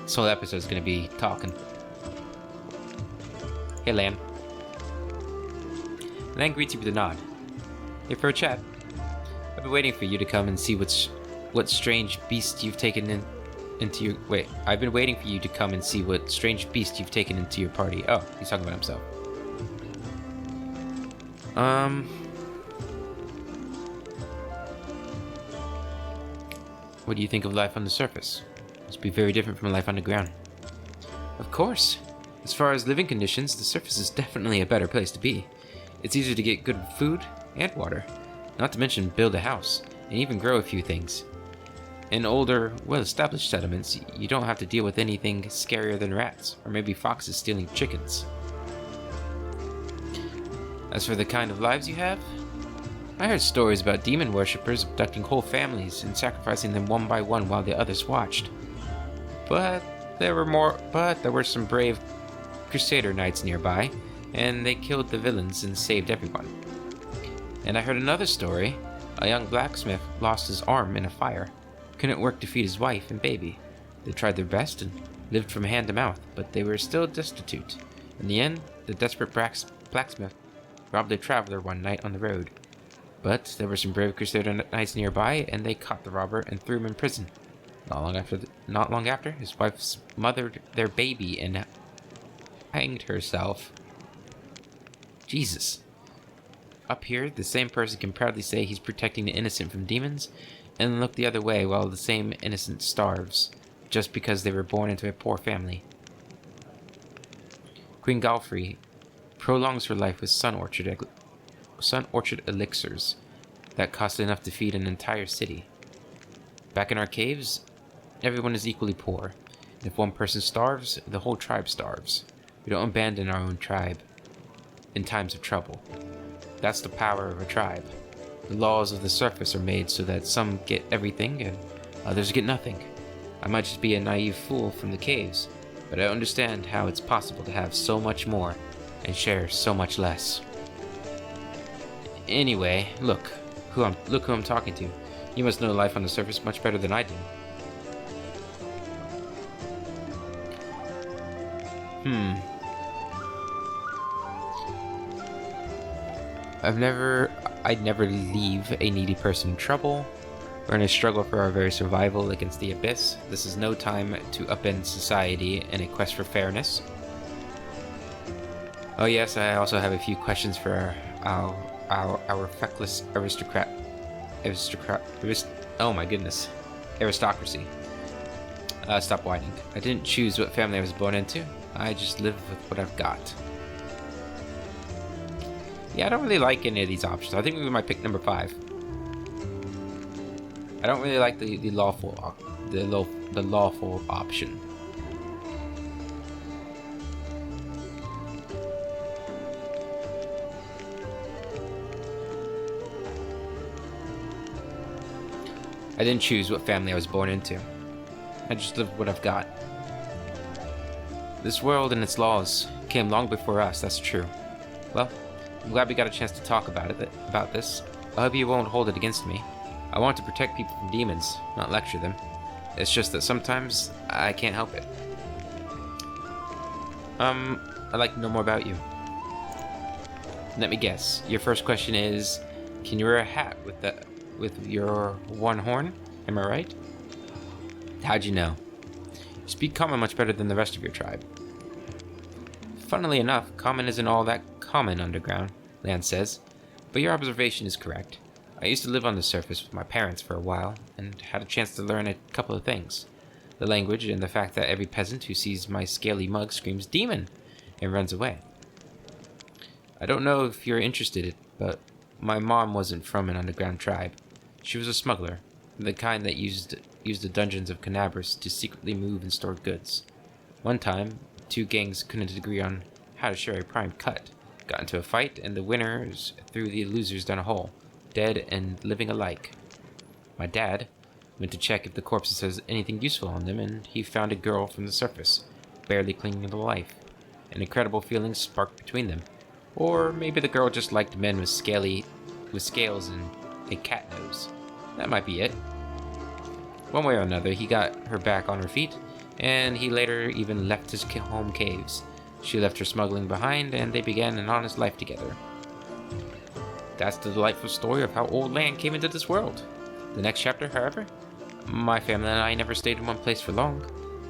This whole episode is going to be talking. Hey, Lan. Lan greets you with a nod. Hey, for a chat. I've been waiting for you to come and see what strange beast you've taken into your... Wait, I've been waiting for you to come and see what strange beast you've taken into your party. Oh, he's talking about himself. What do you think of life on the surface? Must be very different from life on the ground. Of course. As far as living conditions, the surface is definitely a better place to be. It's easier to get good food and water, not to mention build a house, and even grow a few things. In older, well-established settlements, you don't have to deal with anything scarier than rats, or maybe foxes stealing chickens. As for the kind of lives you have, I heard stories about demon worshippers abducting whole families and sacrificing them one by one while the others watched. But there were some brave Crusader knights nearby, and they killed the villains and saved everyone. And I heard another story. A young blacksmith lost his arm in a fire. Couldn't work to feed his wife and baby. They tried their best and lived from hand to mouth, but they were still destitute. In the end, the desperate blacksmith robbed a traveler one night on the road. But there were some brave Crusader knights nearby, and they caught the robber and threw him in prison. Not long after, his wife smothered their baby and hanged herself. Jesus. Up here, the same person can proudly say he's protecting the innocent from demons, and look the other way while the same innocent starves, just because they were born into a poor family. Queen Galfrey prolongs her life with sun orchard elixirs that cost enough to feed an entire city. Back in our caves, everyone is equally poor. If one person starves, the whole tribe starves. We don't abandon our own tribe in times of trouble. That's the power of a tribe. The laws of the surface are made so that some get everything and others get nothing. I might just be a naive fool from the caves, but I understand how it's possible to have so much more and share so much less. Anyway, look who I'm talking to. You must know life on the surface much better than I do. I'd never leave a needy person in trouble. We're in a struggle for our very survival against the abyss. This is no time to upend society in a quest for fairness. Oh yes, I also have a few questions for our feckless aristocracy. Stop whining. I didn't choose what family I was born into. I just live with what I've got. Yeah, I don't really like any of these options. I think we might pick number 5. I don't really like the lawful option. I didn't choose what family I was born into. I just live what I've got. This world and its laws came long before us, that's true. Well, I'm glad we got a chance to talk about this. I hope you won't hold it against me. I want to protect people from demons, not lecture them. It's just that sometimes I can't help it. I'd like to know more about you. Let me guess. Your first question is, can you wear a hat with your one horn? Am I right? How'd you know? You speak common much better than the rest of your tribe. Funnily enough, common isn't all that common underground, Lan says, but your observation is correct. I used to live on the surface with my parents for a while, and had a chance to learn a couple of things. The language, and the fact that every peasant who sees my scaly mug screams demon and runs away. I don't know if you're interested, but my mom wasn't from an underground tribe. She was a smuggler, the kind that used the dungeons of Canabras to secretly move and store goods. One time, two gangs couldn't agree on how to share a prime cut, got into a fight, and the winners threw the losers down a hole, dead and living alike. My dad went to check if the corpses has anything useful on them, and he found a girl from the surface, barely clinging to life. An incredible feeling sparked between them. Or maybe the girl just liked men with scales and a cat nose. That might be it. One way or another, he got her back on her feet, and he later even left his home caves. She left her smuggling behind, and they began an honest life together. That's the delightful story of how Old Land came into this world. The next chapter, however, my family and I never stayed in one place for long.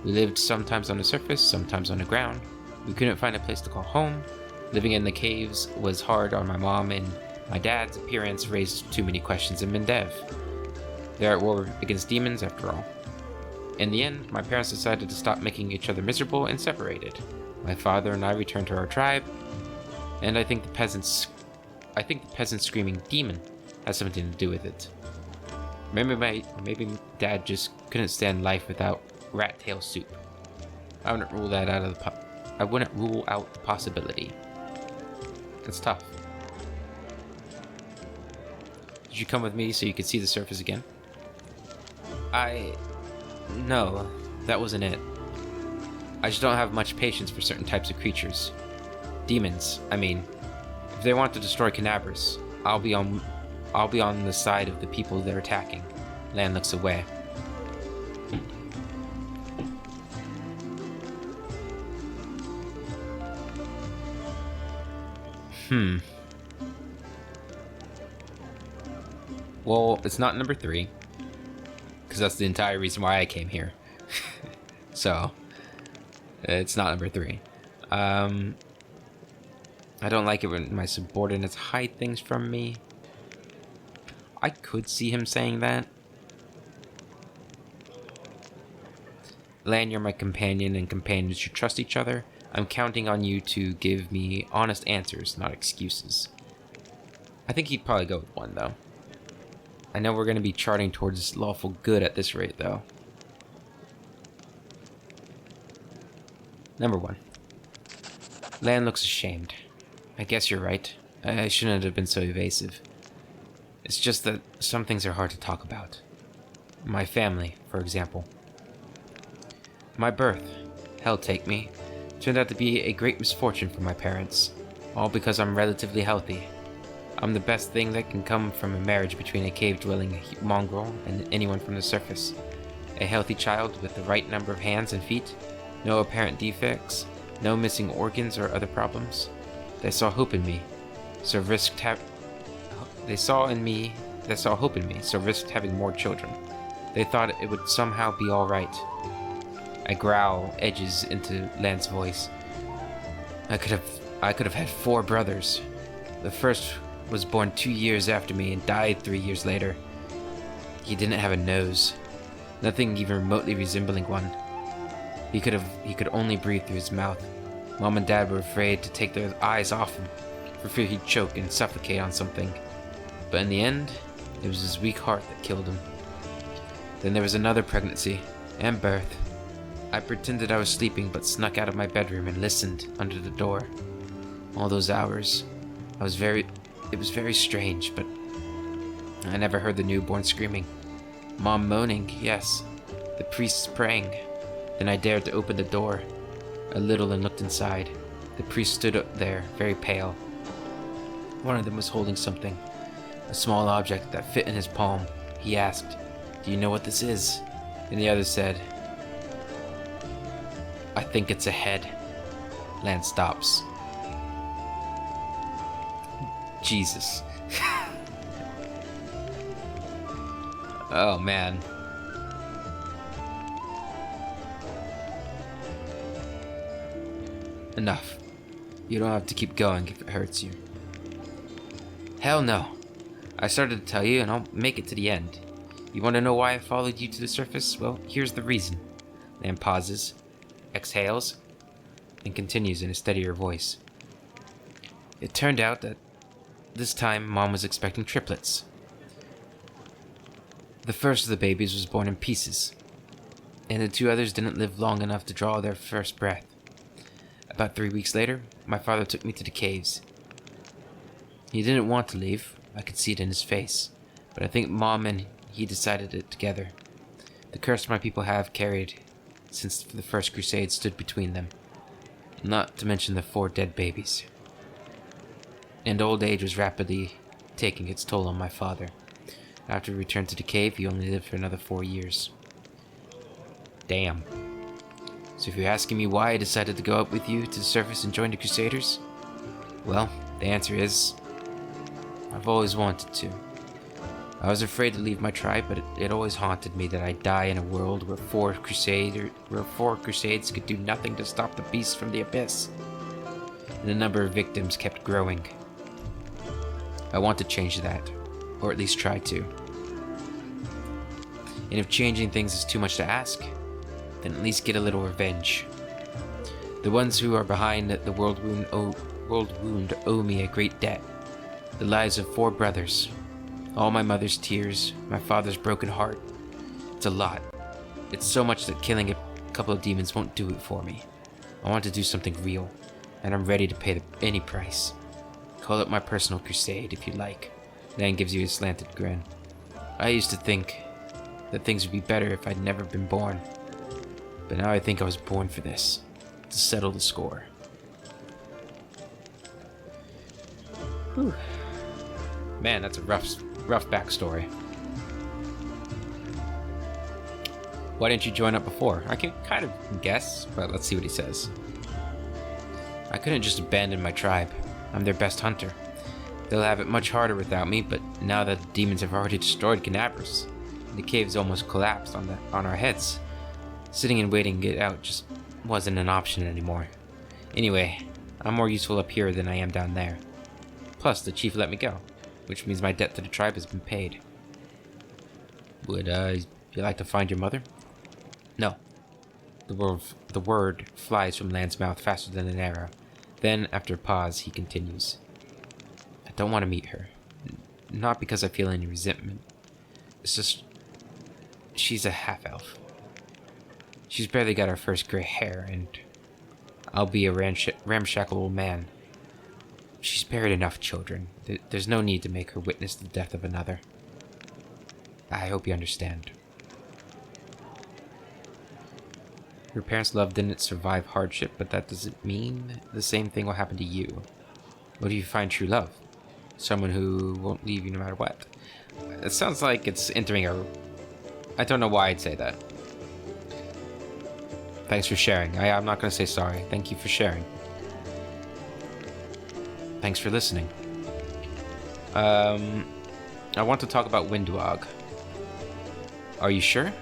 We lived sometimes on the surface, sometimes on the ground. We couldn't find a place to call home. Living in the caves was hard on my mom, and my dad's appearance raised too many questions in Mendev. They're at war against demons, after all. In the end, my parents decided to stop making each other miserable and separated. My father and I returned to our tribe, and I think the peasants screaming demon has something to do with it. Maybe Dad just couldn't stand life without rat tail soup. I wouldn't rule out the possibility. It's tough. Did you come with me so you could see the surface again? No, that wasn't it. I just don't have much patience for certain types of creatures. Demons, I mean. If they want to destroy Canabras, I'll be on the side of the people they're attacking. Lan looks away. Well, it's not number 3. Because that's the entire reason why I came here. So, it's not number 3. I don't like it when my subordinates hide things from me. I could see him saying that. Lan, you're my companion, and companions should trust each other. I'm counting on you to give me honest answers, not excuses. I think he'd probably go with 1, though. I know we're going to be charting towards lawful good at this rate, though. Number 1. Lan looks ashamed. I guess you're right. I shouldn't have been so evasive. It's just that some things are hard to talk about. My family, for example. My birth, hell take me, turned out to be a great misfortune for my parents, all because I'm relatively healthy. I'm the best thing that can come from a marriage between a cave-dwelling mongrel and anyone from the surface. A healthy child with the right number of hands and feet, no apparent defects, no missing organs or other problems. They saw hope in me, so risked having more children. They thought it would somehow be all right. A growl edges into Lan's voice. I could have had 4 brothers. The first was born 2 years after me and died 3 years later. He didn't have a nose, nothing even remotely resembling one. He could only breathe through his mouth. Mom and Dad were afraid to take their eyes off him, for fear he'd choke and suffocate on something. But in the end, it was his weak heart that killed him. Then there was another pregnancy and birth. I pretended I was sleeping, but snuck out of my bedroom and listened under the door. All those hours, it was very strange, but I never heard the newborn screaming. Mom moaning, yes. The priests praying. Then I dared to open the door a little and looked inside. The priest stood up there, very pale. One of them was holding something, a small object that fit in his palm. He asked, "Do you know what this is?" And the other said, "I think it's a head." Lan stops. Jesus. Oh man. Enough. You don't have to keep going if it hurts you. Hell no. I started to tell you and I'll make it to the end. You want to know why I followed you to the surface? Well, here's the reason. Lan pauses, exhales, and continues in a steadier voice. It turned out that this time Mom was expecting triplets. The first of the babies was born in pieces, and the two others didn't live long enough to draw their first breath. About 3 weeks later, my father took me to the caves. He didn't want to leave, I could see it in his face, but I think Mom and he decided it together. The curse my people have carried since the first crusade stood between them, not to mention the 4 dead babies. And old age was rapidly taking its toll on my father. After he returned to the cave, he only lived for another 4 years. Damn. So if you're asking me why I decided to go up with you to the surface and join the Crusaders, well, the answer is, I've always wanted to. I was afraid to leave my tribe, but it always haunted me that I'd die in a world where 4 crusades could do nothing to stop the beast from the abyss. And the number of victims kept growing. I want to change that, or at least try to. And if changing things is too much to ask, then at least get a little revenge. The ones who are behind the world wound owe me a great debt. The lives of 4 brothers, all my mother's tears, my father's broken heart. It's a lot. It's so much that killing a couple of demons won't do it for me. I want to do something real, and I'm ready to pay any price. Call it my personal crusade if you like. Lan gives you a slanted grin. I used to think that things would be better if I'd never been born. But now I think I was born for this, to settle the score. Whew. Man, that's a rough backstory. Why didn't you join up before? I can kind of guess, but let's see what he says. I couldn't just abandon my tribe. I'm their best hunter. They'll have it much harder without me, but now that the demons have already destroyed Canabras, the caves almost collapsed on our heads. Sitting and waiting it out just wasn't an option anymore. Anyway, I'm more useful up here than I am down there. Plus, the chief let me go, which means my debt to the tribe has been paid. Would you like to find your mother? No. The word flies from Lan's mouth faster than an arrow. Then, after a pause, he continues. I don't want to meet her. Not because I feel any resentment. It's just, she's a half-elf. She's barely got her first gray hair, and I'll be a ramshackle old man. She's buried enough children. There's no need to make her witness the death of another. I hope you understand. Your parents' love didn't survive hardship, but that doesn't mean the same thing will happen to you. What do you find true love? Someone who won't leave you no matter what. It sounds like it's entering a... I don't know why I'd say that. Thanks for sharing. I'm not going to say sorry. Thank you for sharing. Thanks for listening. I want to talk about Windwog. Are you sure?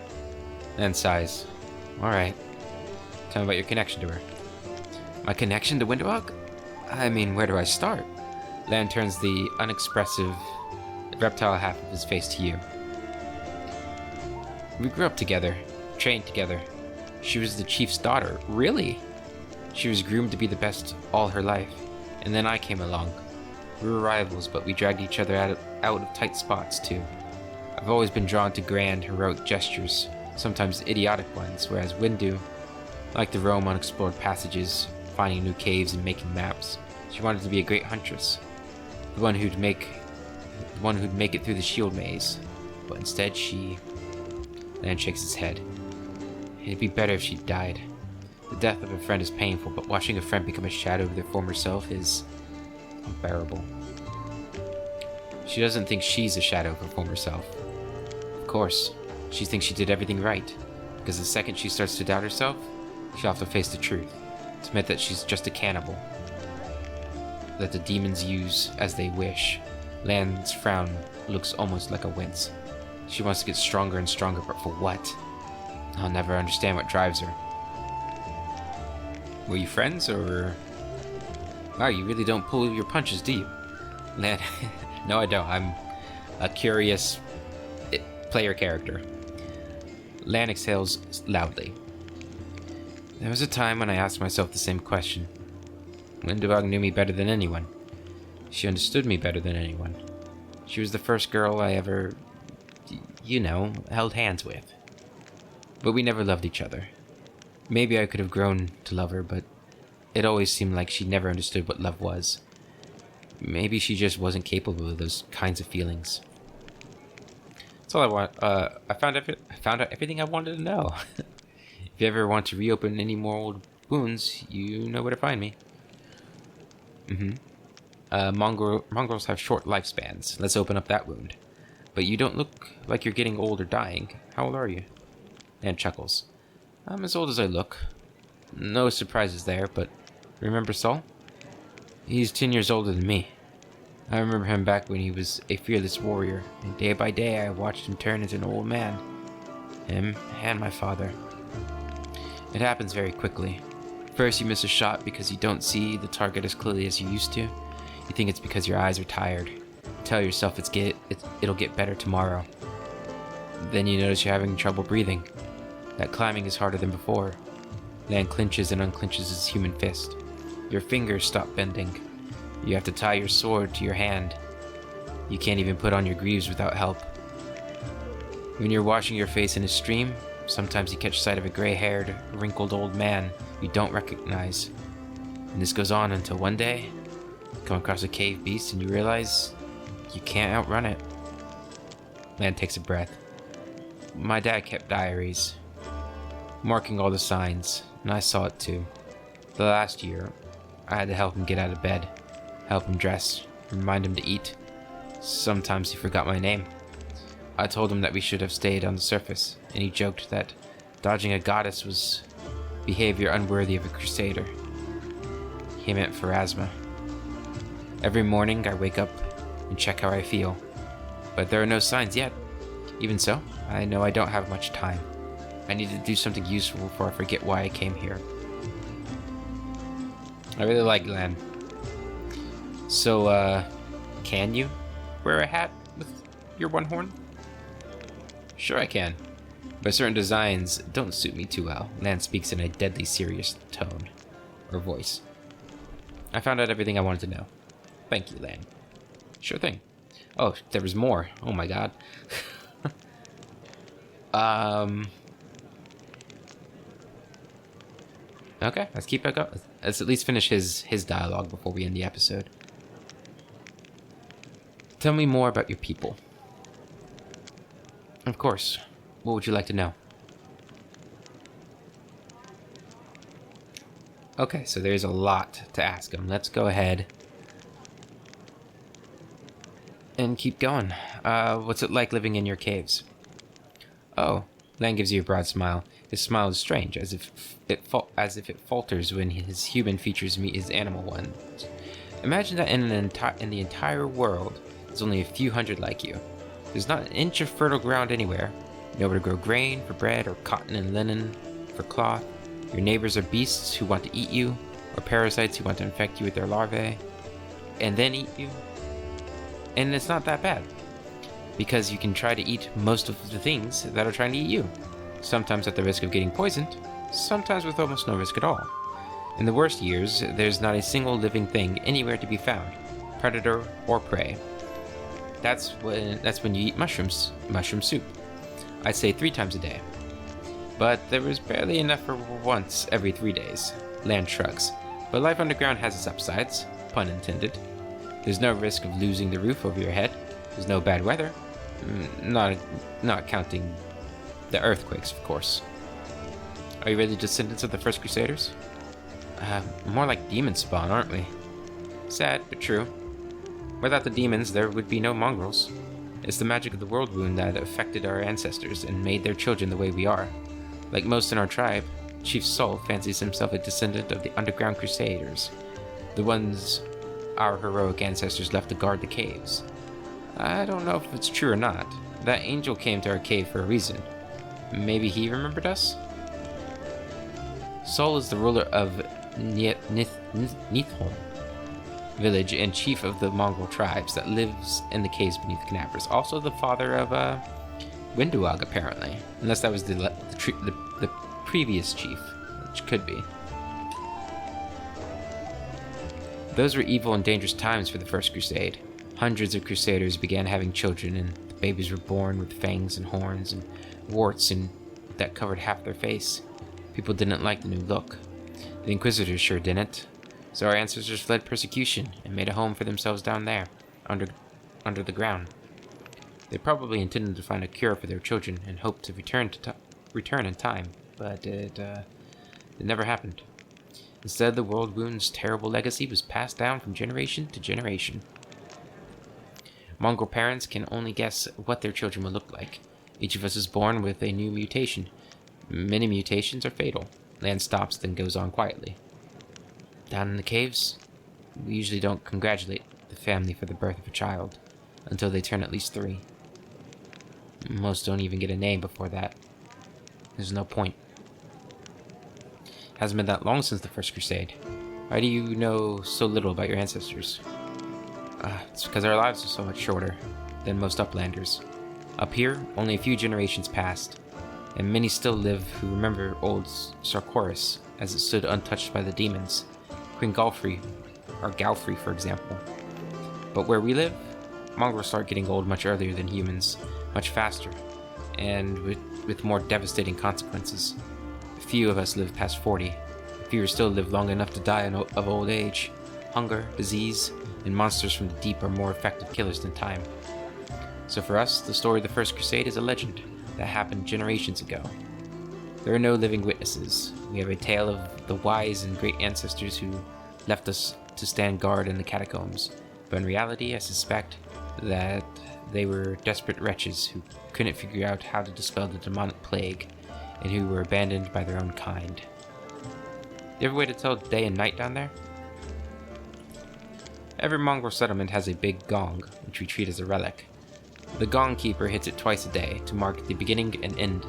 Lan sighs. Alright. Tell me about your connection to her. My connection to Windwog? I mean, where do I start? Lan turns the unexpressive reptile half of his face to you. We grew up together, trained together. She was the chief's daughter. Really? She was groomed to be the best all her life. And then I came along. We were rivals, but we dragged each other out of tight spots, too. I've always been drawn to grand, heroic gestures, sometimes idiotic ones, whereas Windu liked to roam unexplored passages, finding new caves and making maps. She wanted to be a great huntress, the one who'd make it through the shield maze. But instead Lan shakes his head. It'd be better if she died. The death of a friend is painful, but watching a friend become a shadow of their former self is unbearable. She doesn't think she's a shadow of her former self. Of course, she thinks she did everything right, because the second she starts to doubt herself, she'll have to face the truth, to admit that she's just a cannibal, that the demons use as they wish. Lan's frown looks almost like a wince. She wants to get stronger and stronger, but for what? I'll never understand what drives her. Were you friends, or... Wow, you really don't pull your punches, do you? Lan... No, I don't. I'm a curious player character. Lan exhales loudly. There was a time when I asked myself the same question. Lindebog knew me better than anyone. She understood me better than anyone. She was the first girl I ever, held hands with. But we never loved each other. Maybe I could have grown to love her, but it always seemed like she never understood what love was. Maybe she just wasn't capable of those kinds of feelings. That's all I want. I found out everything I wanted to know. If you ever want to reopen any more old wounds, you know where to find me. Mongrels have short lifespans. Let's open up that wound. But you don't look like you're getting old or dying. How old are you? Lan chuckles. I'm as old as I look. No surprises there, but remember Saul? He's 10 years older than me. I remember him back when he was a fearless warrior, and day by day I watched him turn into an old man. Him and my father. It happens very quickly. First you miss a shot because you don't see the target as clearly as you used to. You think it's because your eyes are tired. You tell yourself it'll get better tomorrow. Then you notice you're having trouble breathing. That climbing is harder than before. Lan clenches and unclenches his human fist. Your fingers stop bending. You have to tie your sword to your hand. You can't even put on your greaves without help. When you're washing your face in a stream, sometimes you catch sight of a gray-haired, wrinkled old man you don't recognize. And this goes on until one day, you come across a cave beast and you realize you can't outrun it. Lan takes a breath. My dad kept diaries, marking all the signs, and I saw it too. The last year, I had to help him get out of bed, help him dress, remind him to eat. Sometimes he forgot my name. I told him that we should have stayed on the surface, and he joked that dodging a goddess was behavior unworthy of a crusader. He meant Pharasma. Every morning I wake up and check how I feel, but there are no signs yet. Even so, I know I don't have much time. I need to do something useful before I forget why I came here. I really like Lan. So, can you wear a hat with your one horn? Sure I can, but certain designs don't suit me too well. Lan speaks in a deadly serious tone, or voice. I found out everything I wanted to know. Thank you, Lan. Sure thing. Oh, there was more. Oh my god. Okay, let's keep it going. Let's at least finish his dialogue before we end the episode. Tell me more about your people. Of course. What would you like to know? Okay, so there's a lot to ask him. Let's go ahead and keep going. What's it like living in your caves? Oh, Lan gives you a broad smile. His smile is strange, as if it falters when his human features meet his animal ones. Imagine that in the entire world, there's only a few hundred like you. There's not an inch of fertile ground anywhere. Nowhere to grow grain for bread, or cotton and linen for cloth. Your neighbors are beasts who want to eat you, or parasites who want to infect you with their larvae, and then eat you. And it's not that bad, because you can try to eat most of the things that are trying to eat you. Sometimes at the risk of getting poisoned, sometimes with almost no risk at all. In the worst years, there's not a single living thing anywhere to be found, predator or prey. That's when you eat mushroom soup. I'd say 3 times a day. But there was barely enough for once every 3 days. Lan shrugs. But life underground has its upsides, pun intended. There's no risk of losing the roof over your head. There's no bad weather. Not counting the earthquakes, of course. Are you really descendants of the first Crusaders? More like demon spawn, aren't we? Sad, but true. Without the demons, there would be no mongrels. It's the magic of the world wound that affected our ancestors and made their children the way we are. Like most in our tribe, Chief Sol fancies himself a descendant of the Underground Crusaders, the ones our heroic ancestors left to guard the caves. I don't know if it's true or not. That angel came to our cave for a reason. Maybe he remembered us? Sol is the ruler of Neophyte village and chief of the Mongol Tribes that lives in the caves beneath Knabras. Also the father of Winduag, apparently. Unless that was the previous chief, which could be. Those were evil and dangerous times for the First Crusade. Hundreds of crusaders began having children, and the babies were born with fangs and horns and warts that covered half their face. People didn't like the new look. The Inquisitors sure didn't. So our ancestors fled persecution and made a home for themselves down there, under the ground. They probably intended to find a cure for their children and hoped to return in time, but it never happened. Instead, the world wound's terrible legacy was passed down from generation to generation. Mongol parents can only guess what their children will look like. Each of us is born with a new mutation. Many mutations are fatal. Land stops, then goes on quietly. Down in the caves, we usually don't congratulate the family for the birth of a child until they turn at least 3. Most don't even get a name before that. There's no point. Hasn't been that long since the First Crusade. Why do you know so little about your ancestors? It's because our lives are so much shorter than most uplanders. Up here, only a few generations passed, and many still live who remember old Sarkoris as it stood untouched by the demons. Queen Galfrey, or Galfrey for example. But where we live, mongrels start getting old much earlier than humans, much faster, and with more devastating consequences. Few of us live past 40. Fewer still live long enough to die of old age. Hunger, disease, and monsters from the deep are more effective killers than time. So for us, the story of the First Crusade is a legend that happened generations ago. There are no living witnesses. We have a tale of the wise and great ancestors who left us to stand guard in the catacombs. But in reality, I suspect that they were desperate wretches who couldn't figure out how to dispel the demonic plague, and who were abandoned by their own kind. You ever wait to tell day and night down there? Every Mongol settlement has a big gong, which we treat as a relic. The gong keeper hits it twice a day to mark the beginning and end.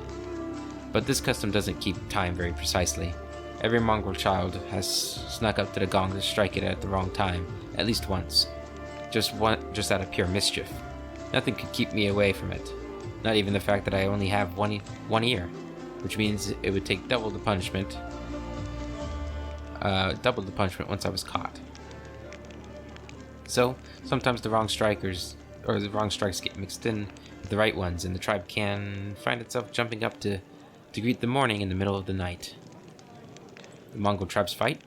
But this custom doesn't keep time very precisely. Every Mongol child has snuck up to the gong to strike it at the wrong time, at least once. Just out of pure mischief. Nothing could keep me away from it. Not even the fact that I only have one ear, which means it would take double the punishment once I was caught. So, sometimes the wrong strikes get mixed in with the right ones, and the tribe can find itself jumping up to greet the morning in the middle of the night. The Mongol tribes fight?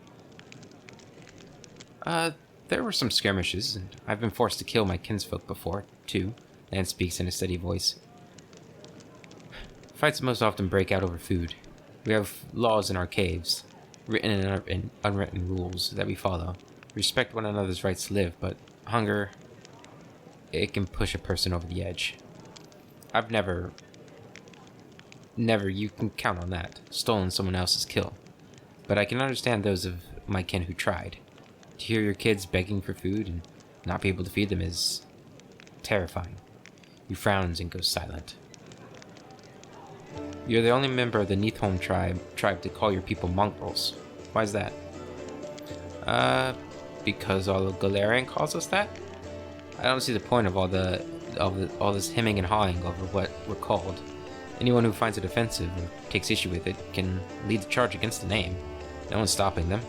There were some skirmishes, and I've been forced to kill my kinsfolk before, too, Lan speaks in a steady voice. Fights most often break out over food. We have laws in our caves, written and unwritten rules that we follow. We respect one another's rights to live, but hunger, it can push a person over the edge. I've never, you can count on that, stolen someone else's kill. But I can understand those of my kin who tried. To hear your kids begging for food and not be able to feed them is terrifying. He frowns and goes silent. You're the only member of the Neophyte tribe to call your people mongrels. Why is that? Because all of Galarian calls us that? I don't see the point of all this hemming and hawing over what we're called. Anyone who finds it offensive or takes issue with it can lead the charge against the name. No one's stopping them.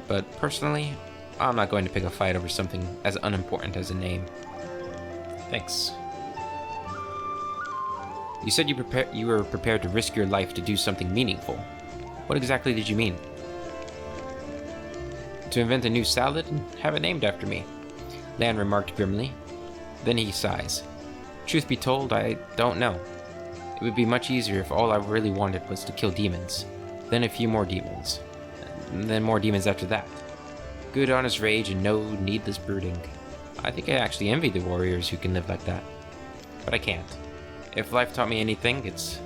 But personally, I'm not going to pick a fight over something as unimportant as a name. Thanks. You said you were prepared to risk your life to do something meaningful. What exactly did you mean? To invent a new salad and have it named after me, Lan remarked grimly. Then he sighs. Truth be told, I don't know. It would be much easier if all I really wanted was to kill demons, then a few more demons, and then more demons after that. Good honest rage and no needless brooding. I think I actually envy the warriors who can live like that. But I can't. If life taught me anything, it's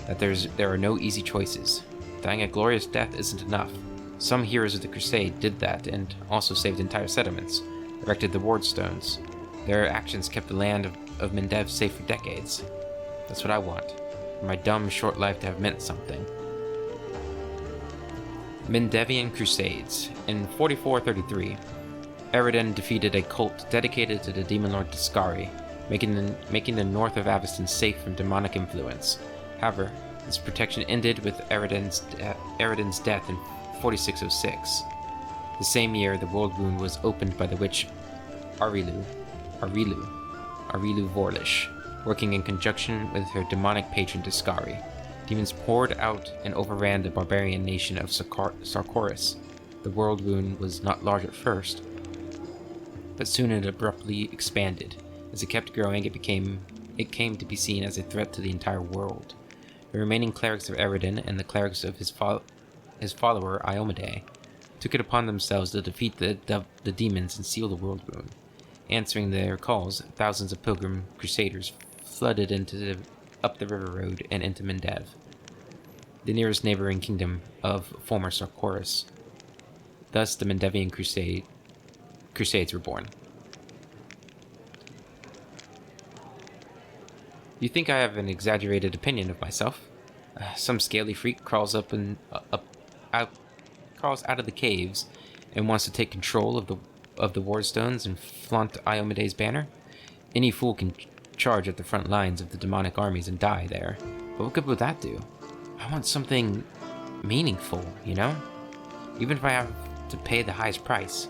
that there are no easy choices. Dying a glorious death isn't enough. Some heroes of the Crusade did that and also saved entire settlements, erected the ward stones. Their actions kept the land of Mendev safe for decades. That's what I want. For my dumb, short life to have meant something. Mendevian Crusades. In 4433, Eredin defeated a cult dedicated to the demon lord Discari, making the north of Aveston safe from demonic influence. However, this protection ended with Eredin's death in 4606. The same year, the world wound was opened by the witch Arilu Vorlish, working in conjunction with her demonic patron Discari. Demons poured out and overran the barbarian nation of Sarkoris. The world wound was not large at first, but soon it abruptly expanded. As it kept growing, it came to be seen as a threat to the entire world. The remaining clerics of Eredin and the clerics of his follower Iomade took it upon themselves to defeat the demons and seal the world wound. Answering their calls, thousands of pilgrim crusaders flooded up the river road and into Mendev, the nearest neighboring kingdom of former Sarkoris. Thus, the Mendevian Crusades were born. You think I have an exaggerated opinion of myself? Some scaly freak crawls out of the caves and wants to take control of the wardstones and flaunt Iomede's banner? Any fool can charge at the front lines of the demonic armies and die there. But what good would that do? I want something meaningful, you know? Even if I have to pay the highest price.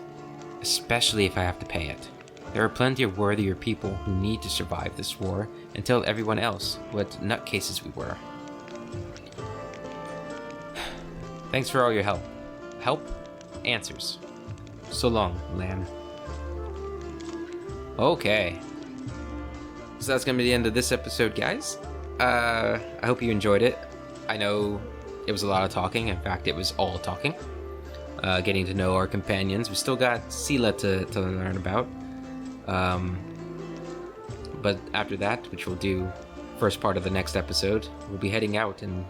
Especially if I have to pay it. There are plenty of worthier people who need to survive this war and tell everyone else what nutcases we were. Thanks for all your help. Help? Answers. So long, Lan. Okay. So that's gonna be the end of this episode, guys. I hope you enjoyed it. I know it was a lot of talking. In fact, it was all talking. Getting to know our companions. We still got Sela to learn about. But after that, which we'll do first part of the next episode, we'll be heading out and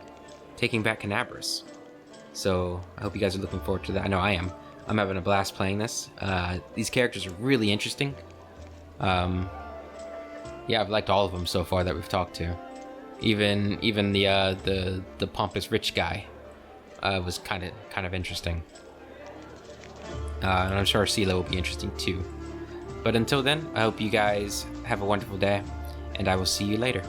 taking back Canabris. So I hope you guys are looking forward to that. I know I am. I'm having a blast playing this. These characters are really interesting. Yeah, I've liked all of them so far that we've talked to. Even the pompous rich guy was kind of interesting. And I'm sure Sela will be interesting too. But until then, I hope you guys have a wonderful day, and I will see you later.